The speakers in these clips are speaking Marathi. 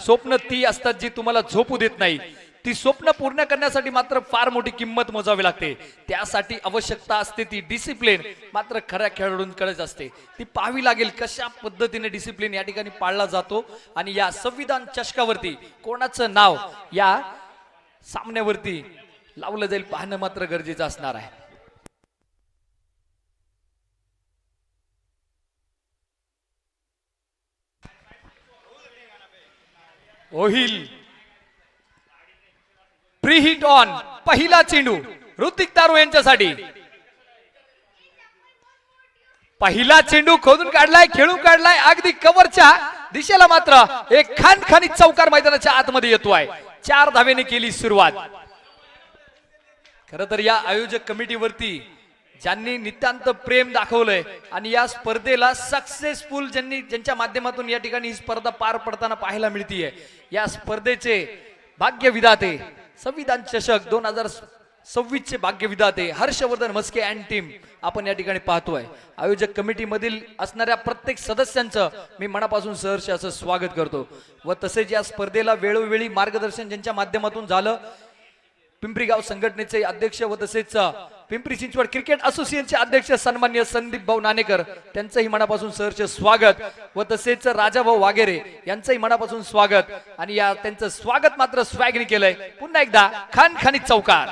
स्वप्न ती असतात जी तुम्हाला झोपू देत नाही. ती स्वप्न पूर्ण करण्यासाठी मात्र फार मोठी किंमत मोजावी लागते. त्यासाठी आवश्यकता असते ती डिसिप्लिन. मात्र खऱ्या खेळाडूंकडेच असते. ती पाहावी लागेल कशा पद्धतीने डिसिप्लिन या ठिकाणी पाळला जातो. आणि या संविधान चषकावरती कोणाचं नाव या सामन्यावरती लावलं जाईल पाहणं मात्र गरजेचं असणार आहे. होईल प्री हिट ऑन. पहिला चेंडू ऋतिक तारू यांच्यासाठी. पहिला चेंडू खोदून काढलाय, खेळून काढलाय अगदी कव्हरच्या दिशेला. मात्र एक खानखानी चौकार मैदानाच्या आतमध्ये येतोय. 4 धावेने केली सुरुवात. खर तर या आयोजक कमिटीवरती ज्यांनी नितांत प्रेम दाखवलंय आणि या स्पर्धेला सक्सेसफुल ज्यांच्या माध्यमातून या ठिकाणी ही स्पर्धा पार पडताना पाहायला मिळतीये. या स्पर्धेचे भाग्य विधाते संविधान चषक 2026 चे भाग्य विधाते हर्षवर्धन मस्के अँड टीम आपण या ठिकाणी पाहतोय. आयोजक कमिटी मधील असणाऱ्या प्रत्येक सदस्यांचं मी मनापासून सहर्ष असं स्वागत करतो. व तसेच या स्पर्धेला वेळोवेळी मार्गदर्शन ज्यांच्या माध्यमातून झालं पिंपरी गाव संघटनेचे अध्यक्ष व तसेच पिंपरी चिंचवड क्रिकेट असोसिएशनचे अध्यक्ष सन्माननीय संदीप भाऊ नाणेकर त्यांचंही मनापासून सहर्ष स्वागत. व तसेच राजाभाऊ वागेरे यांचंही मनापासून स्वागत. आणि या त्यांचं स्वागत मात्र स्वॅगने केलंय. पुन्हा एकदा खानखानी चौकार.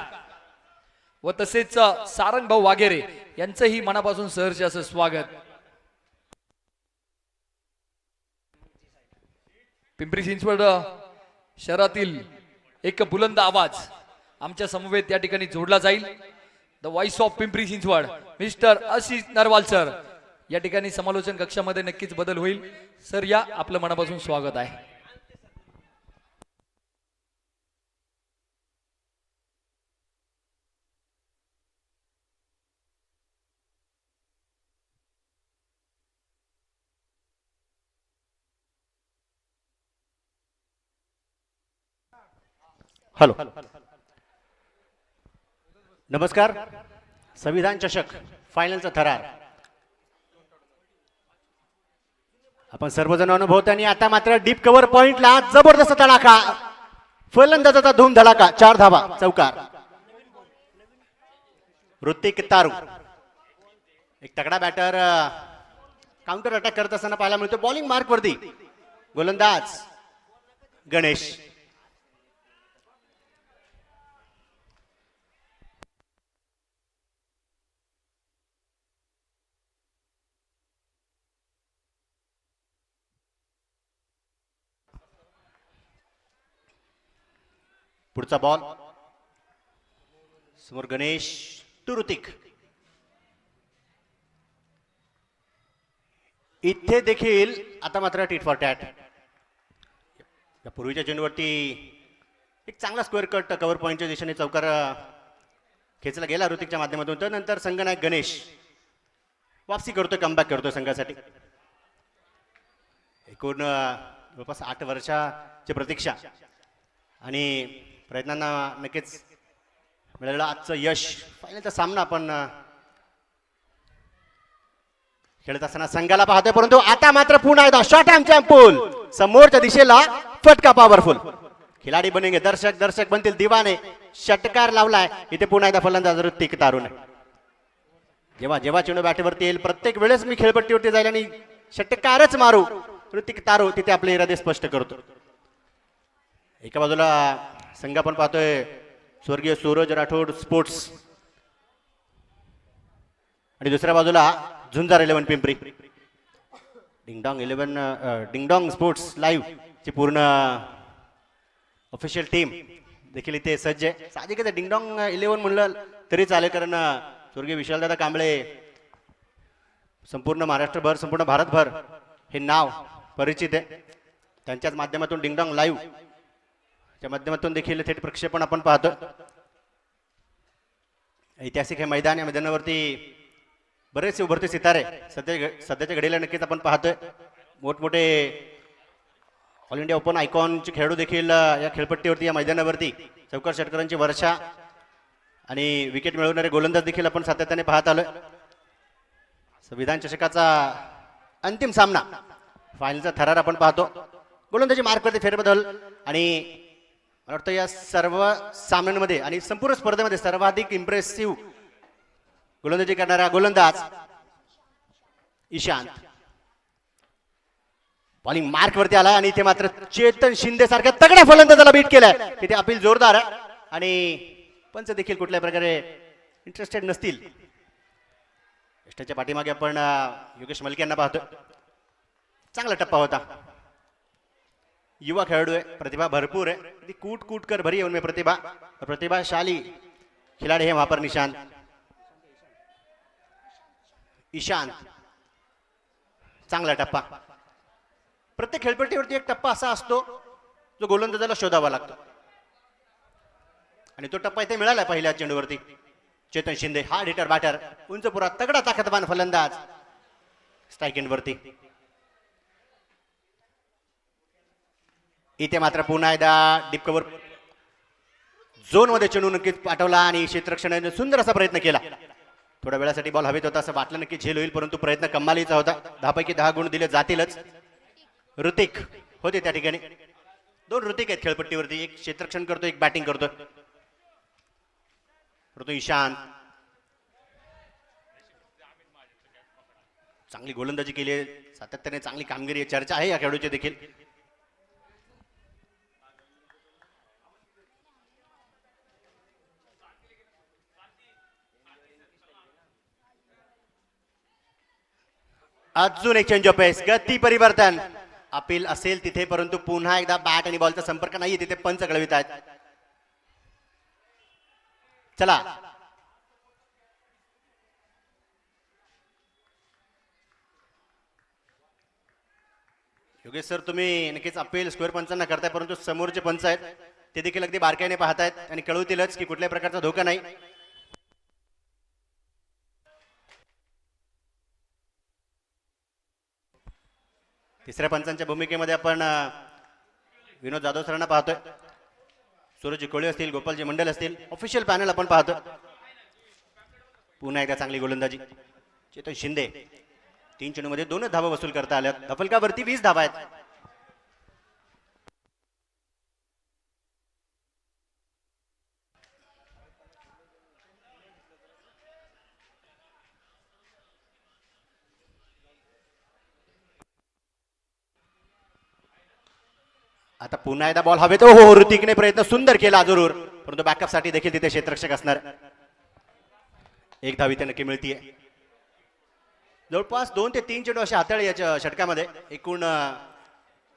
व तसेच सारंग भाऊ वागेरे यांचंही मनापासून सहर्ष असं स्वागत. पिंपरी चिंचवड शहरातील एक बुलंद आवाज आमच्या समवेत या ठिकाणी जोडला जाईल. The voice of Pimpri Chinchwad mister Ashish Narwal sir या ठिकाणी समालोचन कक्षामध्ये नक्कीच बदल होईल. सर या आपलं मनापासून स्वागत आहे. हॅलो नमस्कार. संविधान चषक फायनलचा थरार आपण सर्वजण अनुभवतो. आणि आता मात्र डीप कव्हर पॉइंटला जबरदस्त तडाखा. फलंदाजाचा धूम धडाका. 4 धावा चौकार. ऋतिक तारू एक तगडा बॅटर काउंटर अटॅक करत असताना पाहायला मिळतो. बॉलिंग मार्क वरती गोलंदाज गणेश. पुढचा बॉल समोर गणेश टू ऋतिक. इथे देखील आता मात्र टीट फॉर टॅट. या पूर्वीच्या चेंडूवरती एक चांगला स्क्वेअर कट कव्हर पॉईंटच्या दिशेने चौकार खेचला गेला ऋतिकच्या माध्यमातून. त्यानंतर संघनायक गणेश वापसी करतोय, कमबॅक करतोय संघासाठी. एकूण जवळपास 8 वर्षाची प्रतीक्षा आणि प्रयत्नांना नक्कीच मिळालेलं आजचं यश. फायनलचा सामना आपण खेळत असताना संघाला पाहतोय. परंतु आता मात्र पुन्हा एकदा शॉर्ट हँड चॅम्पूल समोरच्या दिशेला फटका पॉवरफुल. खिलाडी बनेंगे दर्शक, दर्शक बनतील दिवाने. षटकार लावलाय इथे पुन्हा एकदा फलंदाज ऋतिक तारून. जेव्हा जेव्हा चेंडू बॅटवरती येईल प्रत्येक वेळेस मी खेळपट्टीवरती जाईल आणि षटकारच मारू. ऋतिक तारू तिथे आपले इरादे स्पष्ट करतो. एका बाजूला संघ आपण पाहतोय स्वर्गीय सूरज राठोड स्पोर्ट्स आणि दुसऱ्या बाजूला झुंजार 11 पिंपरी. डिंगडॉंग स्पोर्ट्स लाईव्ह ची पूर्ण ऑफिशियल टीम देखील इथे सज्ज आहे. साहजिकच डिंगडॉंग 11 म्हणलं तरी चालेल, कारण स्वर्गीय विशालदादा कांबळे संपूर्ण महाराष्ट्रभर संपूर्ण भारतभर हे नाव परिचित आहे. त्यांच्याच माध्यमातून डिंगडॉंग लाईव्ह च्या माध्यमातून देखील थेट प्रक्षेपण आपण पाहतो. ऐतिहासिक हे मैदान. या मैदानावरती बरेचसे उभरते सितारे सध्याच्या घडीला नक्कीच आपण पाहतोय. मोठमोठे ऑल इंडिया ओपन आयकॉनचे खेळाडू देखील या खेळपट्टीवरती या मैदानावरती चौकार षटकारांची वर्षा आणि विकेट मिळवणारे गोलंदाज देखील आपण सातत्याने पाहत आलोय. संविधान चषकाचा अंतिम सामना फायनलचा थरार आपण पाहतो. गोलंदाजी मार्क करते फेरबदल. आणि मला वाटतं या सर्व सामन्यांमध्ये आणि संपूर्ण स्पर्धेमध्ये सर्वाधिक इम्प्रेसिव्ह गोलंदाजी करणारा गोलंदाज ईशांत. बॉलिंग मार्क वरती आला आणि इथे मात्र चेतन शिंदे सारख्या तगड्या फलंदाजाला बीट केलाय. तिथे अपील जोरदार आणि पंच देखील कुठल्या प्रकारे इंटरेस्टेड नसतील. यष्टाच्या पाठीमागे आपण योगेश मलिक यांना पाहतो. चांगला टप्पा होता. युवा खेळाडू आहे, प्रतिभा भरपूर आहे. कूट कूट कर भरी उनमें प्रतिभा, प्रतिभाशाली खिलाडी है वहां पर निशांत. ईशांत चांगला टप्पा. प्रत्येक खेळपट्टीवरती एक टप्पा असा असतो जो गोलंदाजाला शोधावा लागतो आणि तो टप्पा इथे मिळाला पहिल्या चेंडूवरती. Chetan Shinde hard hitter batter, उंच पुरा तगडा ताकदवान फलंदाज स्ट्राईक एंड वरती. इथे मात्र पुन्हा एकदा डीप कव्हर झोन मध्ये चेंडू नक्कीच पाठवला आणि क्षेत्ररक्षणाने सुंदर असा प्रयत्न केला. थोड्या वेळासाठी बॉल हवेत होता असं वाटलं नक्की झेल होईल, परंतु प्रयत्न कमालीचा होता. 10 पैकी 10 गुण दिले जातीलच. ऋतिक होते त्या ठिकाणी. 2 ऋतिक आहेत खेळपट्टीवरती, एक क्षेत्ररक्षण करतो, एक बॅटिंग करतो. परंतु ईशांत चांगली गोलंदाजी केली आहे, सातत्याने चांगली कामगिरी आहे. चर्चा आहे या खेळाडूची देखील. अजून एक चेंज ऑफ पेस, गती परिवर्तन. अपील असेल तिथे, परंतु पुन्हा एकदा बॅट आणि बॉलचा संपर्क नाही तिथे पंच कळवित आहेत. चला योगेश सर, तुम्ही नक्कीच अपील स्क्वेअर पंचांना करताय, परंतु समोरचे पंच आहेत ते देखील अगदी बारकाईने पाहतायत आणि कळवतीलच की कुठल्याही प्रकारचा धोका नाही. तिसऱ्या पंचांच्या भूमिकेमध्ये आपण विनोद जाधव सरांना पाहतोय. सूरज कोळी असतील, गोपालजी मंडल असतील, ऑफिशियल पॅनल आपण पाहतो. पुन्हा एकदा चांगली गोलंदाजी. चेतन शिंदे 3 चेंडूमध्ये 2 धावा वसूल करता आल्या. धफलकावरती 20 धावा आहेत. आता पुन्हा एकदा बॉल हवेत. हो, ऋतिकने प्रयत्न सुंदर केला जरूर, परंतु बॅकअप साठी देखील तिथे क्षेत्ररक्षक असणार. 1 धाव इथे नक्की मिळतीये. जवळपास 2 ते 3 चेंडू असे हाताळले याच्या षटकामध्ये एकूण,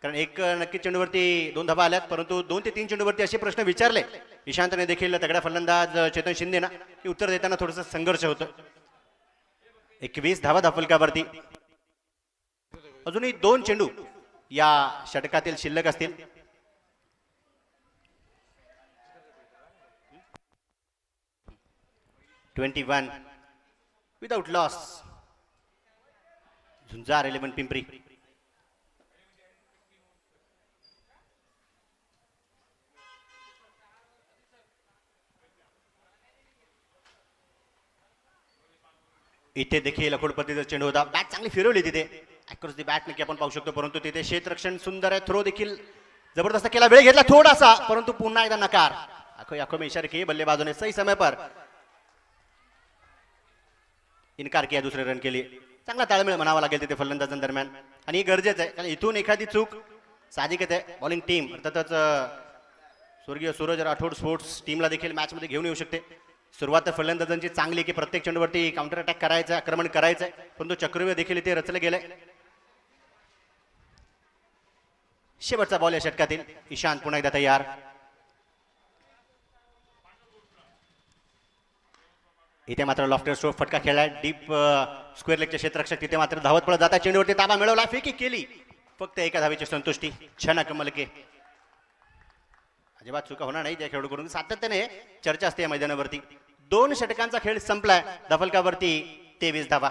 कारण एक नक्की चेंडूवरती 2 धावा आल्यात, परंतु 2 ते 3 चेंडूवरती असे प्रश्न विचारले ईशांतने देखील तगड्या फलंदाज चेतन शिंदे ना, की उत्तर देताना थोडंसं संघर्ष होतं. 21 धावा धफलकावरती. अजूनही 2 चेंडू या षटकातील शिल्लक असतील. (21) विदाउट लॉस. झुंजार 11 पिंपरी. इथे देखील अखोड पद्धतीचा चेंडू होता. बॅट चांगली फिरवली तिथे अक्रॉस दी बॅट नक्की आपण पाहू शकतो, परंतु तिथे क्षेत्ररक्षण सुंदर आहे. थ्रो देखील जबरदस्त केला, वेळ घेतला थोडासा, परंतु पुन्हा एकदा नकार. आंखों में इशारे किए बल्लेबाजों ने, सही समय पर इनकार किया दूसरे रन के लिए. चांगला ताळमेळ म्हणावा लागेल तिथे फलंदाजांदरम्यान आणि हे गरजेचं आहे, कारण इथून एखादी चूक साहजिकच आहे. बॉलिंग टीम अर्थातच स्वर्गीय सूरज राठोड स्पोर्ट्स टीमला देखील मॅच मध्ये घेऊन येऊ शकते. सुरुवात तर फलंदाजांची चांगली की प्रत्येक चेंडूवरती काउंटर अटॅक करायचं, आक्रमण करायचंय, परंतु चक्रव्यूह देखील इथे रचले गेले. शेवटचा बॉल या षटकातील. ईशांत पुन्हा एकदा तयार. इथे मात्र लॉफ्टर स्ट्रोक फटका खेळलाय. डीप स्क्वेअर लेगचे क्षेत्ररक्षक तिथे मात्र धावत पळत जातात. चेंडूवरती ताबा मिळवला, फेकी केली, फक्त 1 धावेची संतुष्टी. छना कमलके. अजिबात चुका होणार नाही त्या खेळाडूकडून. सातत्याने चर्चा असते या मैदानावरती. 2 षटकांचा खेळ संपलाय. धफलकावरती 23 धावा.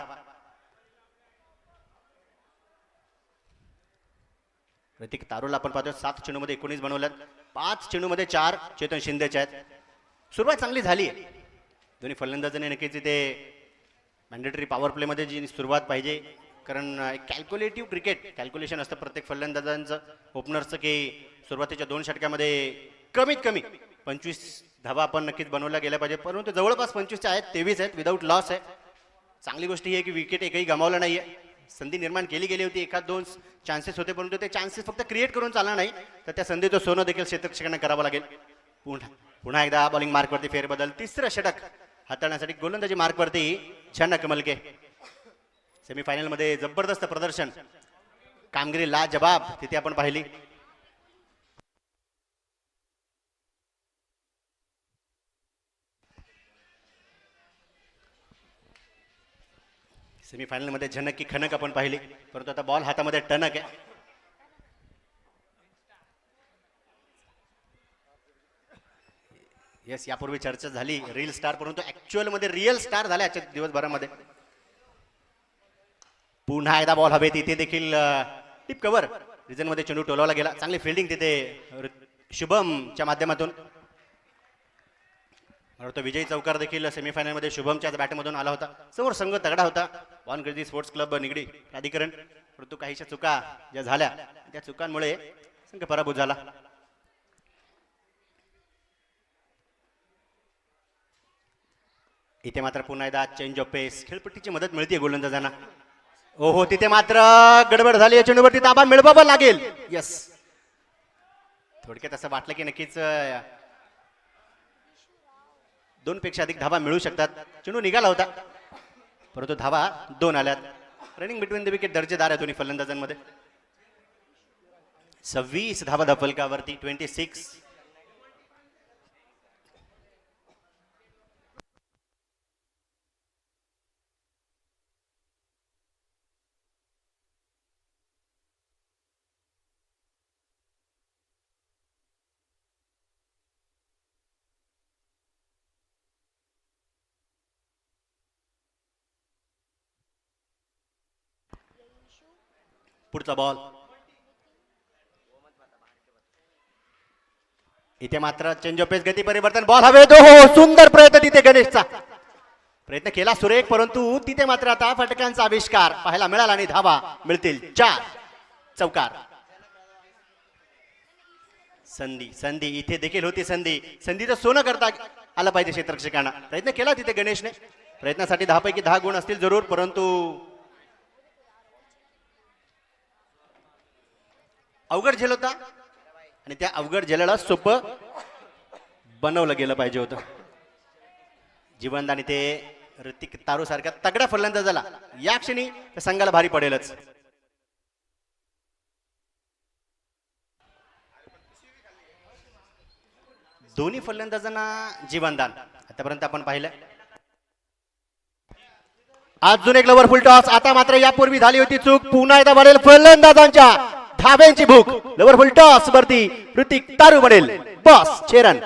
ऋतिक तारूला आपण पाहतो 7 चेंडूमध्ये 19 बनवल्यात. 5 चेंडूमध्ये 4 चेतन शिंदेचे आहेत. सुरुवात चांगली झाली. दोन्ही फलंदाजांनी नक्कीच इथे मॅन्डेटरी पॉवर प्ले मध्ये जी सुरुवात पाहिजे कारण एक कॅल्क्युलेटिव्ह क्रिकेट कॅल्क्युलेशन असतं प्रत्येक फलंदाजांचं ओपनर्सचं की सुरुवातीच्या 2 षटकामध्ये कमीत कमी 25 धावा आपण नक्कीच बनवल्या गेल्या पाहिजे, परंतु जवळपास 25 आहेत, 23 आहेत विदाऊट लॉस आहे. चांगली गोष्ट ही आहे की विकेट एकही गमावलं नाहीये. संधी निर्माण केली गेली होती, एखाद 2 चान्सेस होते, परंतु ते चान्सेस फक्त क्रिएट करून चालणार नाही, तर त्या संधीचं सोनं देखील क्षेत्ररक्षकांना करावं लागेल. पुन्हा एकदा बॉलिंग मार्कवरती फेरबदल. तिसरं षटक हाताळण्यासाठी गोलंदाजी मार्कवरती झनक मलके. सेमीफायनल मध्ये जबरदस्त प्रदर्शन, कामगिरी लाजबाब तिथे आपण पाहिली. सेमीफायनल मध्ये झनक की खनक आपण पाहिली, परंतु आता बॉल हातामध्ये टणक आहे. येस, यापूर्वी चर्चा झाली रील स्टार, परंतु ऍक्च्युअल मध्ये रिअल स्टार झाले आजच्या दिवसभरामध्ये. पुन्हा एकदा बॉल हवे, तिथे देखील टिप कव्हर रिजन मध्ये चेंडू टोलावला गेला. चांगली फिल्डिंग तिथे शुभमच्या माध्यमातून. मला वाटतं विजय चौकार देखील सेमीफायनल मध्ये शुभमच्याच बॅटमधून आला होता. समोर संघ तगडा होता, वानगर्दी स्पोर्ट्स क्लब निगडी प्राधिकरण, परंतु काहीशा चुका ज्या झाल्या त्या चुकांमुळे संघ पराभूत झाला. इथे मात्र पुन्हा एकदा चेंज ऑफ पेस, खेळपट्टीची मदत मिळते गोलंदाजांना. ओहो, तिथे मात्र गडबड झाली, चेंडूवरती ताबा मिळवावा लागेल. यस, थोडक्यात असं वाटलं की नक्कीच 2 पेक्षा अधिक धावा मिळू शकतात. चेंडू निघाला होता, परंतु धावा 2 आल्यात. रनिंग बिटवीन द विकेट दर्जेदार आहे दोन्ही फलंदाजांमध्ये. 26 धावा धाफलकावरती, 26. पुढचा बॉल. इथे मात्र चेंज ऑफ पेस, गती परिवर्तन, बॉल हवे तो. हो, सुंदर प्रयत्न तिथे गणेशचा. प्रयत्न केला सुरेख, परंतु तिथे मात्र आता फटक्यांचा आविष्कार पाहायला मिळाला आणि धावा मिळतील 4. चौकार. संधी इथे देखील होती, संधीचं सोनं करता आलं पाहिजे क्षेत्ररक्षकांना. प्रयत्न केला तिथे गणेशने. प्रयत्नासाठी 10 पैकी 10 गुण असतील जरूर, परंतु अवघड झेल होता आणि त्या अवघड झेलाला सोपं बनवलं गेलं पाहिजे होतं. जीवनदानी ते ऋतिक तारू सारख्या तगड्या फलंदाजाला या क्षणी संघाला भारी पडेलच. दोन्ही फलंदाजांना जीवनदान आतापर्यंत आपण पाहिलं. अजून एक लवर फुल टॉस. आता मात्र यापूर्वी झाली होती चूक, पुन्हा एकदा वाढेल फलंदाजांच्या धाब्यांची भूक. लवर फुल टॉस वरती ऋतिक तारू बनेल बॉस 6 रन.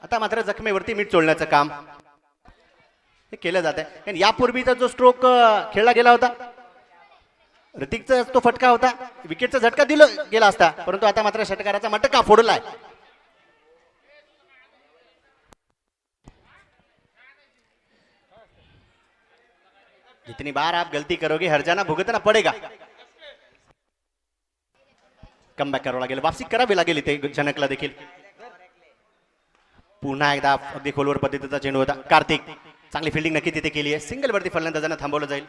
आता मात्र जखमेवरती मीठ चोळण्याचं काम हे केलं जात आहे, कारण यापूर्वीचा जो स्ट्रोक खेळला गेला होता, ऋतिकचा तो फटका होता, विकेटचा झटका दिला गेला असता, परंतु आता मात्र षटकाराचा मटका फोडलाय. जितनी बार आप गलती करोगे हर जाना भुगतना पडेगा. कमबॅक करावं लागेल, वापसी करावी लागेल इथे जनकला देखील. पुन्हा एकदा अगदी खोलवर पद्धतीचा चेंडू होता. कार्तिक चांगली फिल्डिंग नक्की तिथे केली आहे. सिंगल वरती फलंदाजांना थांबवलं जाईल.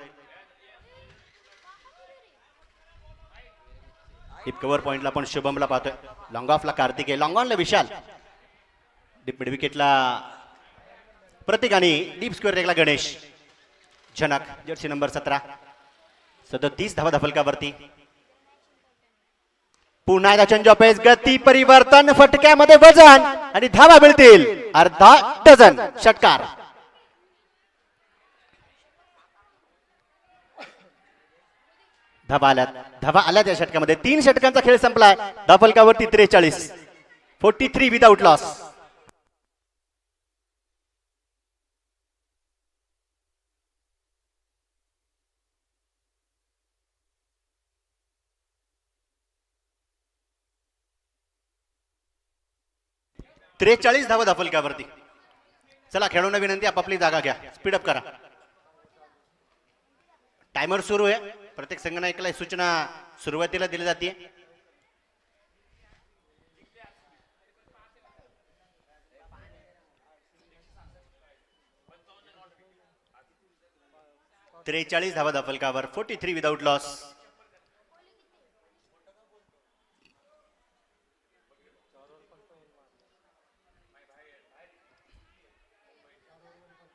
डीप कव्हर पॉइंटला पण शुभमला पाहतोय. लॉंग ऑफला कार्तिक आहे, लॉंग ऑनला विशाल, डीप मिड विकेटला प्रतीक आणि डीप स्क्वेअर रेगला गणेश. झनक जर्सी नंबर 17, 37 धावा धफलकावरती. पुन्हा एकदा चेंज ऑफ पेस, गती परिवर्तन, फटक्यामध्ये वजन आणि धावा मिळतील अर्धा डझन. षटकार. धावा आल्यात या षटकामध्ये. 3 षटकांचा खेळ संपलाय. धाफलकावरती 43, 43 विदाउट लॉस. त्रेचाळीस धावा धाफलकावरती. चला खेळून विनंती, आपापली जागा घ्या, स्पीडअप करा. टायमर सुरू आहे. प्रत्येक संगणकाला सूचना सुरुवातीला दिली जाते. त्रेचाळीस धावा धाफलकावर 43 विदाउट लॉस.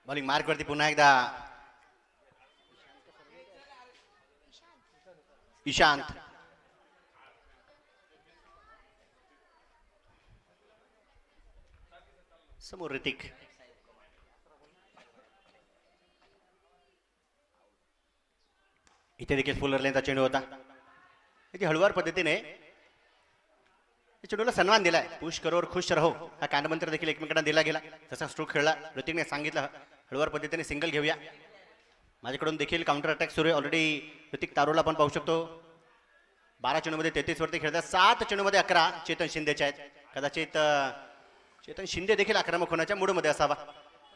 बॉलिंग मार्क वरती पुन्हा एकदा ईशांत. समोर ऋतिक. इथे देखील फुलर लेनचा चेंडू होता. इथे हळुवार पद्धतीने चेंडूला सन्मान दिलाय. पुश करोर खुश रहो हा कानमंत्र देखील एकमेकांना दिला गेला. जसा स्ट्रोक खेळला ऋतिकने सांगितलं हळुवार पद्धतीने सिंगल घेऊया. माझ्याकडून देखील काउंटर अटॅक सुरू आहे. ऑलरेडी ऋतिक तारोला आपण पाहू शकतो. 12 चेंडूमध्ये 33 वरती खेळतात. 7 चेंडूमध्ये 11 चेतन शिंदेचे आहेत. कदाचित चेतन शिंदे देखील आक्रमक होण्याच्या मूडमध्ये असावा,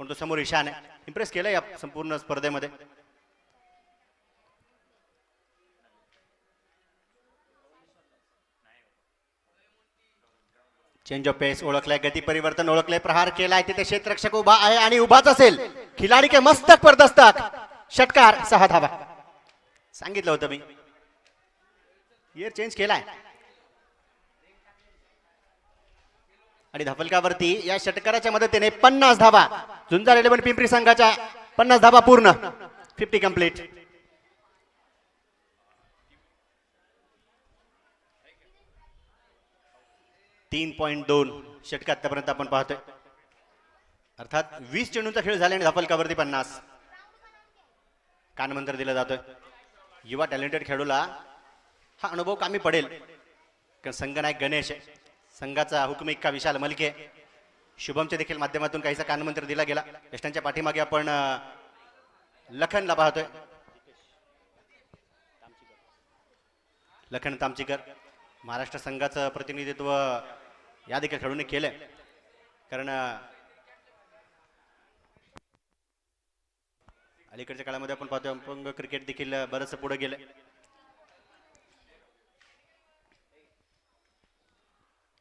पण तो समोर ईशान आहे. इम्प्रेस केलं या संपूर्ण स्पर्धेमध्ये. चेंज ऑफ पेस ओळखलाय, गती परिवर्तन ओळखलंय, प्रहार केलाय. तिथे क्षेत्ररक्षक उभा आहे आणि उभाच असेल. खिलाडी के मस्तक पर दस्तक. षटकार 6 धावा. सांगितलं होतं मी. गिअर चेंज केलाय आणि धाफलकावरती या षटकाराच्या मदतीने 50 धावा. झुंजार 11 पिंपरी संघाच्या 50 धावा पूर्ण. 50 कंप्लीट. .2 षटक आतापर्यंत आपण पाहतोय. अर्थात 20 चेंडूंचा खेळ झाल्याने धाफलकावरती 50. कानमंत्र दिला जातोय. युवा टॅलेंटेड खेळूला हा अनुभव कामी पडेल, कारण संघनायक गणेश आहे, संघाचा हुकूम विशाल मलके, शुभमच्या देखील माध्यमातून काहीसा कानमंत्र दिला गेला. यष्टांच्या पाठीमागे आपण लखनला पाहतोय. लखन तामचीकर महाराष्ट्र संघाचं प्रतिनिधित्व या देखील खेळून केलंय, कारण अलीकडच्या काळामध्ये आपण पाहतोय अपंग क्रिकेट देखील बरंच पुढे गेलं.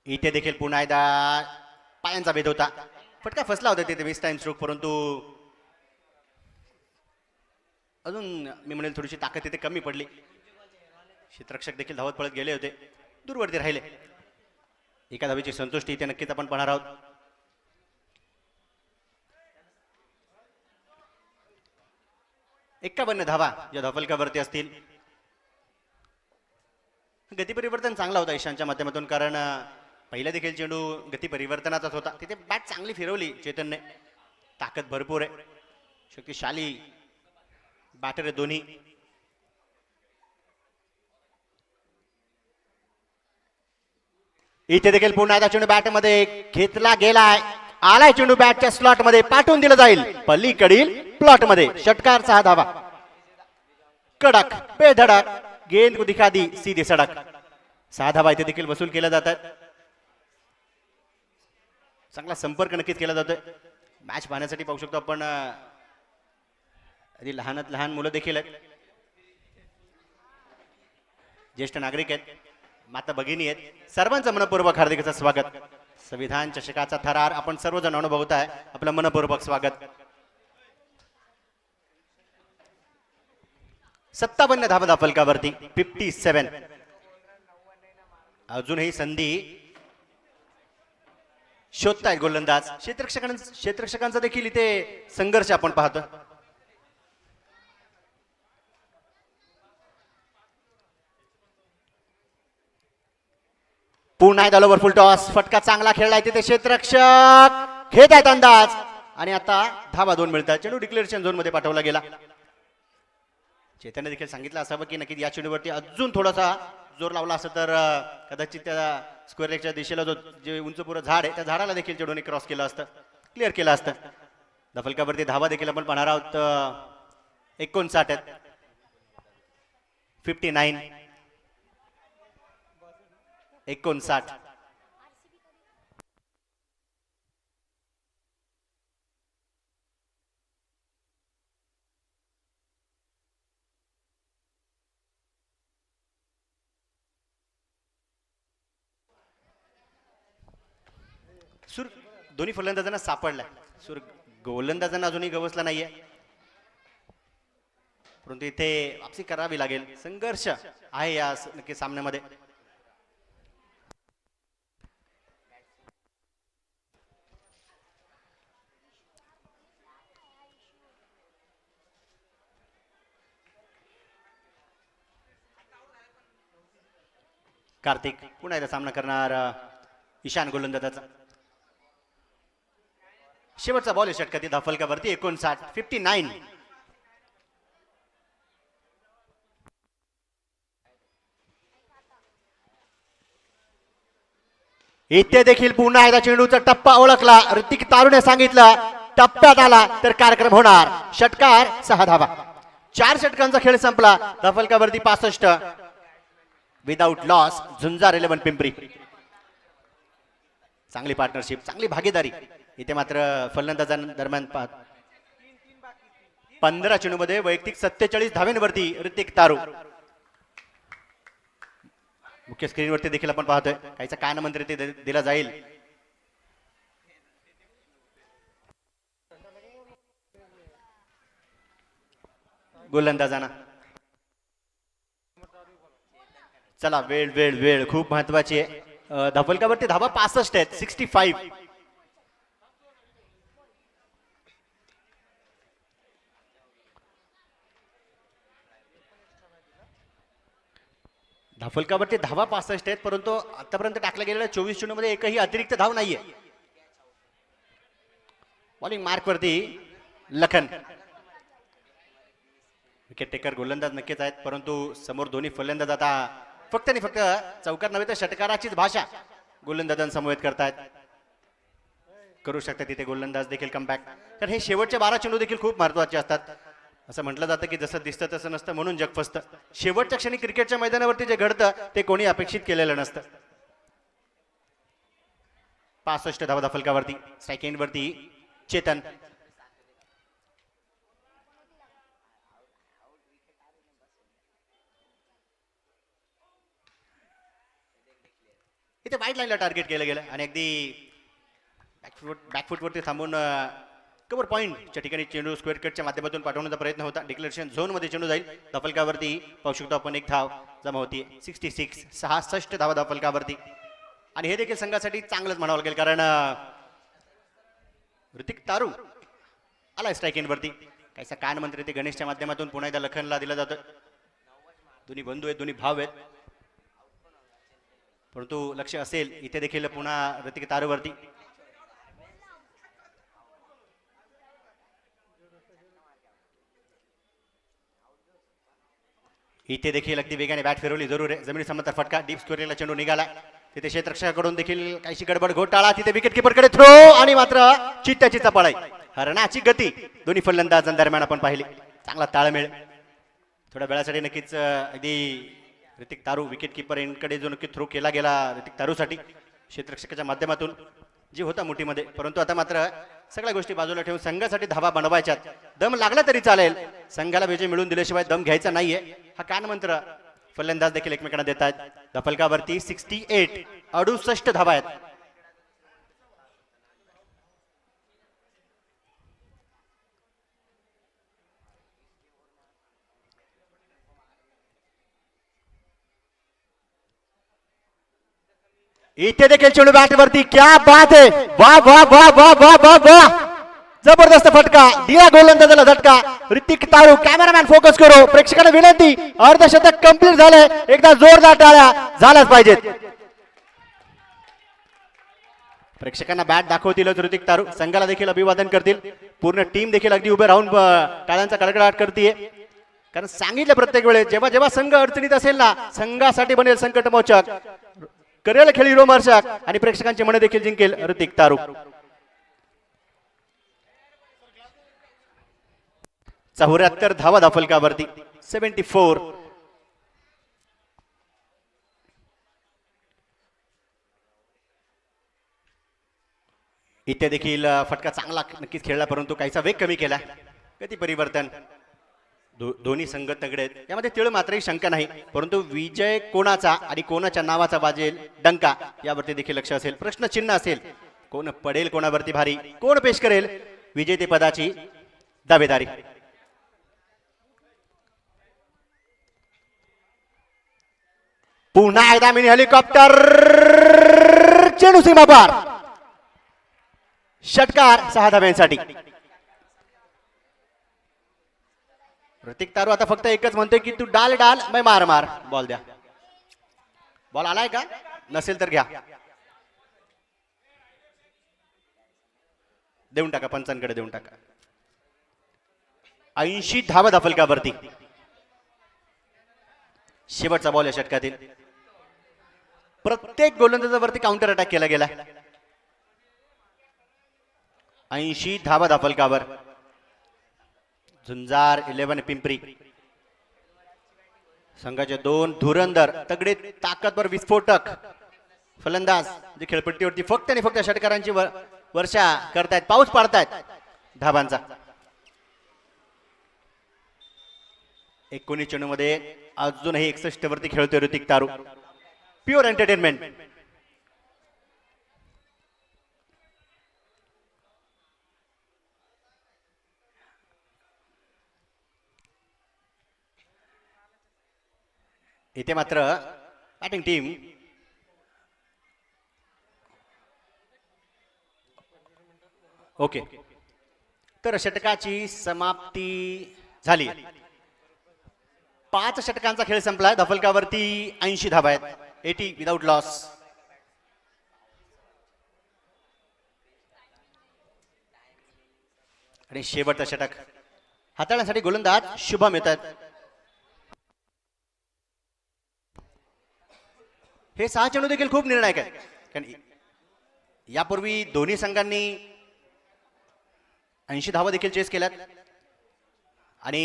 इथे देखील पुन्हा एकदा पायांचा भेद होता. फटका फसला होता तिथे 20 टाइम स्ट्रोक, परंतु अजून मी म्हणेल थोडीशी ताकद तिथे कमी पडली. क्षेत्ररक्षक देखील धावत पळत गेले होते, दूरवरती राहिले. एका धावेची संतुष्टी इथे नक्कीच आपण पाहणार आहोत. एक्कावन्न धावा या धाफलकावरती असतील. गती परिवर्तन चांगला होता ईशानच्या माध्यमातून, कारण पहिला देखील चेंडू गती परिवर्तनाचाच होता. तिथे बॅट चांगली फिरवली चेतनने. ताकद भरपूर आहे, शक्तिशाली बॅटर आहे दोन्ही. इथे देखील पुन्हा एकदा चेंडू बॅटमध्ये घेतला गेलाय. आलाय चेंडू बॅटच्या स्लॉट मध्ये, पाठवून दिला जाईल पलीकडील प्लॉट मध्ये. षटकार 6 धावा. कडक बेधडक गेंद को दिखा दी सीधी सडक. 6 धावा इथे देखील वसूल केल्या जातात. चांगला संपर्क नक्कीच केला जातोय. मॅच पाहण्यासाठी पाहू शकतो आपण आधी लहानात लहान मुलं देखील आहेत, ज्येष्ठ नागरिक आहेत, माता भगिनी आहेत. सर्वांचं मनपूर्वक हार्दिक स्वागत. संविधान चषकाचा थरार आपण सर्वजण अनुभवत आहे. आपलं मनपूर्वक स्वागत. 57 धावा धाफलकावरती. 57. अजूनही संधी शोधतायत गोलंदाज. क्षेत्ररक्षकांचा देखील इथे संघर्ष आपण पाहतो. पुन्हा एकदा ओव्हर फुल टॉस. फटका चांगला खेळलाय तिथे क्षेत्ररक्षक घेत आहेत अंदाज, आणि आता धावा 2 मिळतात. चेंडू डिक्लेरेशन झोन मध्ये पाठवला गेला. चेतनने देखील सांगितलं असावं की नक्कीच या चेंडूवरती अजून थोडासा जोर लावला असं तर कदाचित त्या स्क्वेअर लेगच्या दिशेला जो जे उंच पुरं झाड आहे त्या झाडाला देखील चेंडूने क्रॉस केलं असतं, क्लिअर केलं असतं. धाफलकावरती धावा देखील आपण पाहणार आहोत. 59 आहेत. 59. 59. सूर दोन्ही फलंदाजांना सापडलाय. सूर गोलंदाजांना अजूनही गवसला नाहीये, परंतु इथे वापसी करावी लागेल. संघर्ष आहे या नक्की सामन्यामध्ये. कार्तिक पुन्हा एकदा सामना करणार ईशान गोलंदाजाचा. शेवटचा बॉल आहे षटकातील धाफलकावरती. 59. इथे देखील पुन्हा एकदा चेंडूचा टप्पा ओळखला. ऋतिक तारूने सांगितलं टप्प्यात आला तर कार्यक्रम होणार. षटकार 6 धावा. 4 षटकांचा खेळ संपला. धाफलकावरती 65 विदाउट लॉस. झुंजार 11 पिंपरी. चांगली पार्टनरशिप, चांगली भागीदारी. इथे मात्र फलंदाजांदरम्यान 15 चेंडूमध्ये वैयक्तिक 47 धावेंवरती ऋतिक तारू. मुख्य स्क्रीनवरती देखील आपण पाहतोय काहीचा कान मंत्र ते दिला जाईल. गोलंदाजांना चला वेळ वेळ वेळ खूप महत्वाची आहे. धाफलकावरती धावा 65 आहेत. 65. धाफलकावरती धावा 65 आहेत, परंतु आतापर्यंत टाकल्या गेलेल्या 24 चेंडूमध्ये एकही अतिरिक्त धाव नाहीये. बॉलिंग मार्क वरती लखन. विकेट टेकर गोलंदाज नक्कीच आहेत, परंतु समोर दोन्ही फलंदाज आता फक्त आणि फक्त चौकार नव्हे तर षटकाराचीच भाषा गोलंदाजांसमवेत करतायत. करू शकतात तिथे गोलंदाज देखील कमबॅक. तर हे शेवटचे 12 चेंडू देखील खूप महत्वाचे असतात. असं म्हटलं जातं की जसं दिसतं तसं नसतं, म्हणून जग फसतं. शेवटच्या क्षणी क्रिकेटच्या मैदानावरती जे घडतं ते कोणी अपेक्षित केलेलं नसतं. 65 धावा धाफलकावरती. स्ट्राईक एंडवरती चेतन. इथे वाईट लाईनला टार्गेट केलं गेलं आणि अगदी बॅकफुटवरती थांबून कव्हर पॉईंटच्या ठिकाणी चेंडू स्क्वेअर कटच्या माध्यमातून पाठवण्याचा प्रयत्न होता. डिक्लेरेशन झोनमध्ये चेंडू जाईल. धाफलकावरती पाहू शकतो आपण एक धाव जमा होती. 66 धावा धाफलकावरती. आणि हे देखील संघासाठी चांगलंच म्हणावं लागेल, कारण ऋतिक तारू आलाय स्ट्राईक एंडवरती. काहीसा कान मंत्री ते गणेशच्या माध्यमातून पुन्हा एकदा लखनला दिला जातं. दोन्ही बंधू आहेत, दोन्ही भाव आहेत, परंतु लक्ष असेल इथे देखील पुन्हा ऋतिक तारूवरती. इथे देखील अगदी वेगाने बॅट फिरवली. जरूर आहे. जमिनी समोरचा फटका. डीप स्क्वेअरला चेंडू निघाला. तिथे क्षेत्ररक्षकाकडून देखील काहीशी गडबड घोटाळा. तिथे विकेट किपरकडे थ्रो आणि मात्र चित्त्याची चपळाई. हरणाची गती दोन्ही फलंदाजांदरम्यान आपण पाहिली. चांगला ताळमेळ. थोड्या वेळासाठी नक्कीच अगदी ऋतिक तारू विकेट किपर कडे जो नक्की थ्रो केला गेला ऋतिक तारूसाठी क्षेत्ररक्षकाच्या माध्यमातून जी होता मुठीमध्ये, परंतु आता मात्र सगळ्या गोष्टी बाजूला ठेवून संघासाठी धावा बनवायच्यात. दम लागला तरी चालेल, संघाला विजय मिळून दिल्याशिवाय दम घ्यायचा नाहीये. हा कान मंत्र फलंदाज देखील एकमेकांना देत आहेत. धाफलकावरती 68 धावा आहेत. इथे देखील चेंडू बॅट वरती. क्या बात है. वाह वाह वाह वाह वाह वाह वाह. जबरदस्त फटका दिला गोलंदाजाला झटका. ऋतिक तारू. कॅमेरामॅन फोकस करो. प्रेक्षकांना विनंती, अर्धशतक कंप्लीट झालंय. एकदा जोरदार टाळ्या झाल्याच पाहिजेत. प्रेक्षकांना बॅट दाखवतीलच ऋतिक तारू. संघाला देखील अभिवादन करतील. पूर्ण टीम देखील अगदी उभे राहून टाळ्यांचा कडकडाट करते, कारण सांगितलं प्रत्येक वेळेस जेव्हा जेव्हा संघ अडचणीत असेल ना, संघासाठी बनेल संकटमोचक, करेल खेळी रोमांचक आणि प्रेक्षकांची मने देखील जिंकेल ऋतिक तारू. 74 धावा धाफलकावरती. 74. इथे देखील फटका चांगला नक्कीच खेळला, परंतु काहीचा वेग कमी केला. गती परिवर्तन. दोन्ही संघ तगडे आहेत, यामध्ये तिळ मात्रही शंका नाही, परंतु विजय कोणाचा आणि कोणाच्या नावाचा वाजेल डंका यावरती देखील लक्ष असेल. प्रश्नचिन्ह असेल. कोण पडेल कोणावरती भारी, कोण पेश करेल विजेते पदाची दावेदारी. पुन्हा एकदा मिनी हेलिकॉप्टर, चेंडू सीमा पार, षटकार 6 धाब्यांसाठी. ऋतिक तारू आता फक्त एकच म्हणतोय की तू डाल डाल मै मार मार. बॉल द्या. बॉल आलाय का? नसेल तर घ्या, देऊन टाका, पंचांकडे देऊन टाका. 80 धावा फलकावरती. शेवटचा बॉल या षटकातील. प्रत्येक गोलंदाजावरती काउंटर अटॅक केला गेला. 80 धावा फलकावर. झुंजार 11 पिंपरी संघाचे 2 धुरंधर तगडे ताकदवर विस्फोटक फलंदाज जे खेळपट्टीवरती फक्त आणि फक्त षटकारांची वर्षा करतायत, पाऊस पाडतायत धाबांचा. 19 चेंडूमध्ये अजूनही 61 वरती खेळतोय ऋतिक तारू. Pure entertainment. इथे मात्र बॅटिंग टीम ओके. तर षटकाची समाप्ती झाली. 5 षटकांचा खेळ संपलाय. धफलकावरती 80 धावा आहेत. 80 विदाउट लॉस. आणि शेवटचं षटक हाताळण्यासाठी गोलंदाज शुभम येतात. हे 6 चेंडू देखील खूप निर्णायक आहेत, कारण यापूर्वी दोन्ही संघांनी 80 धावा देखील चेस केल्यात. आणि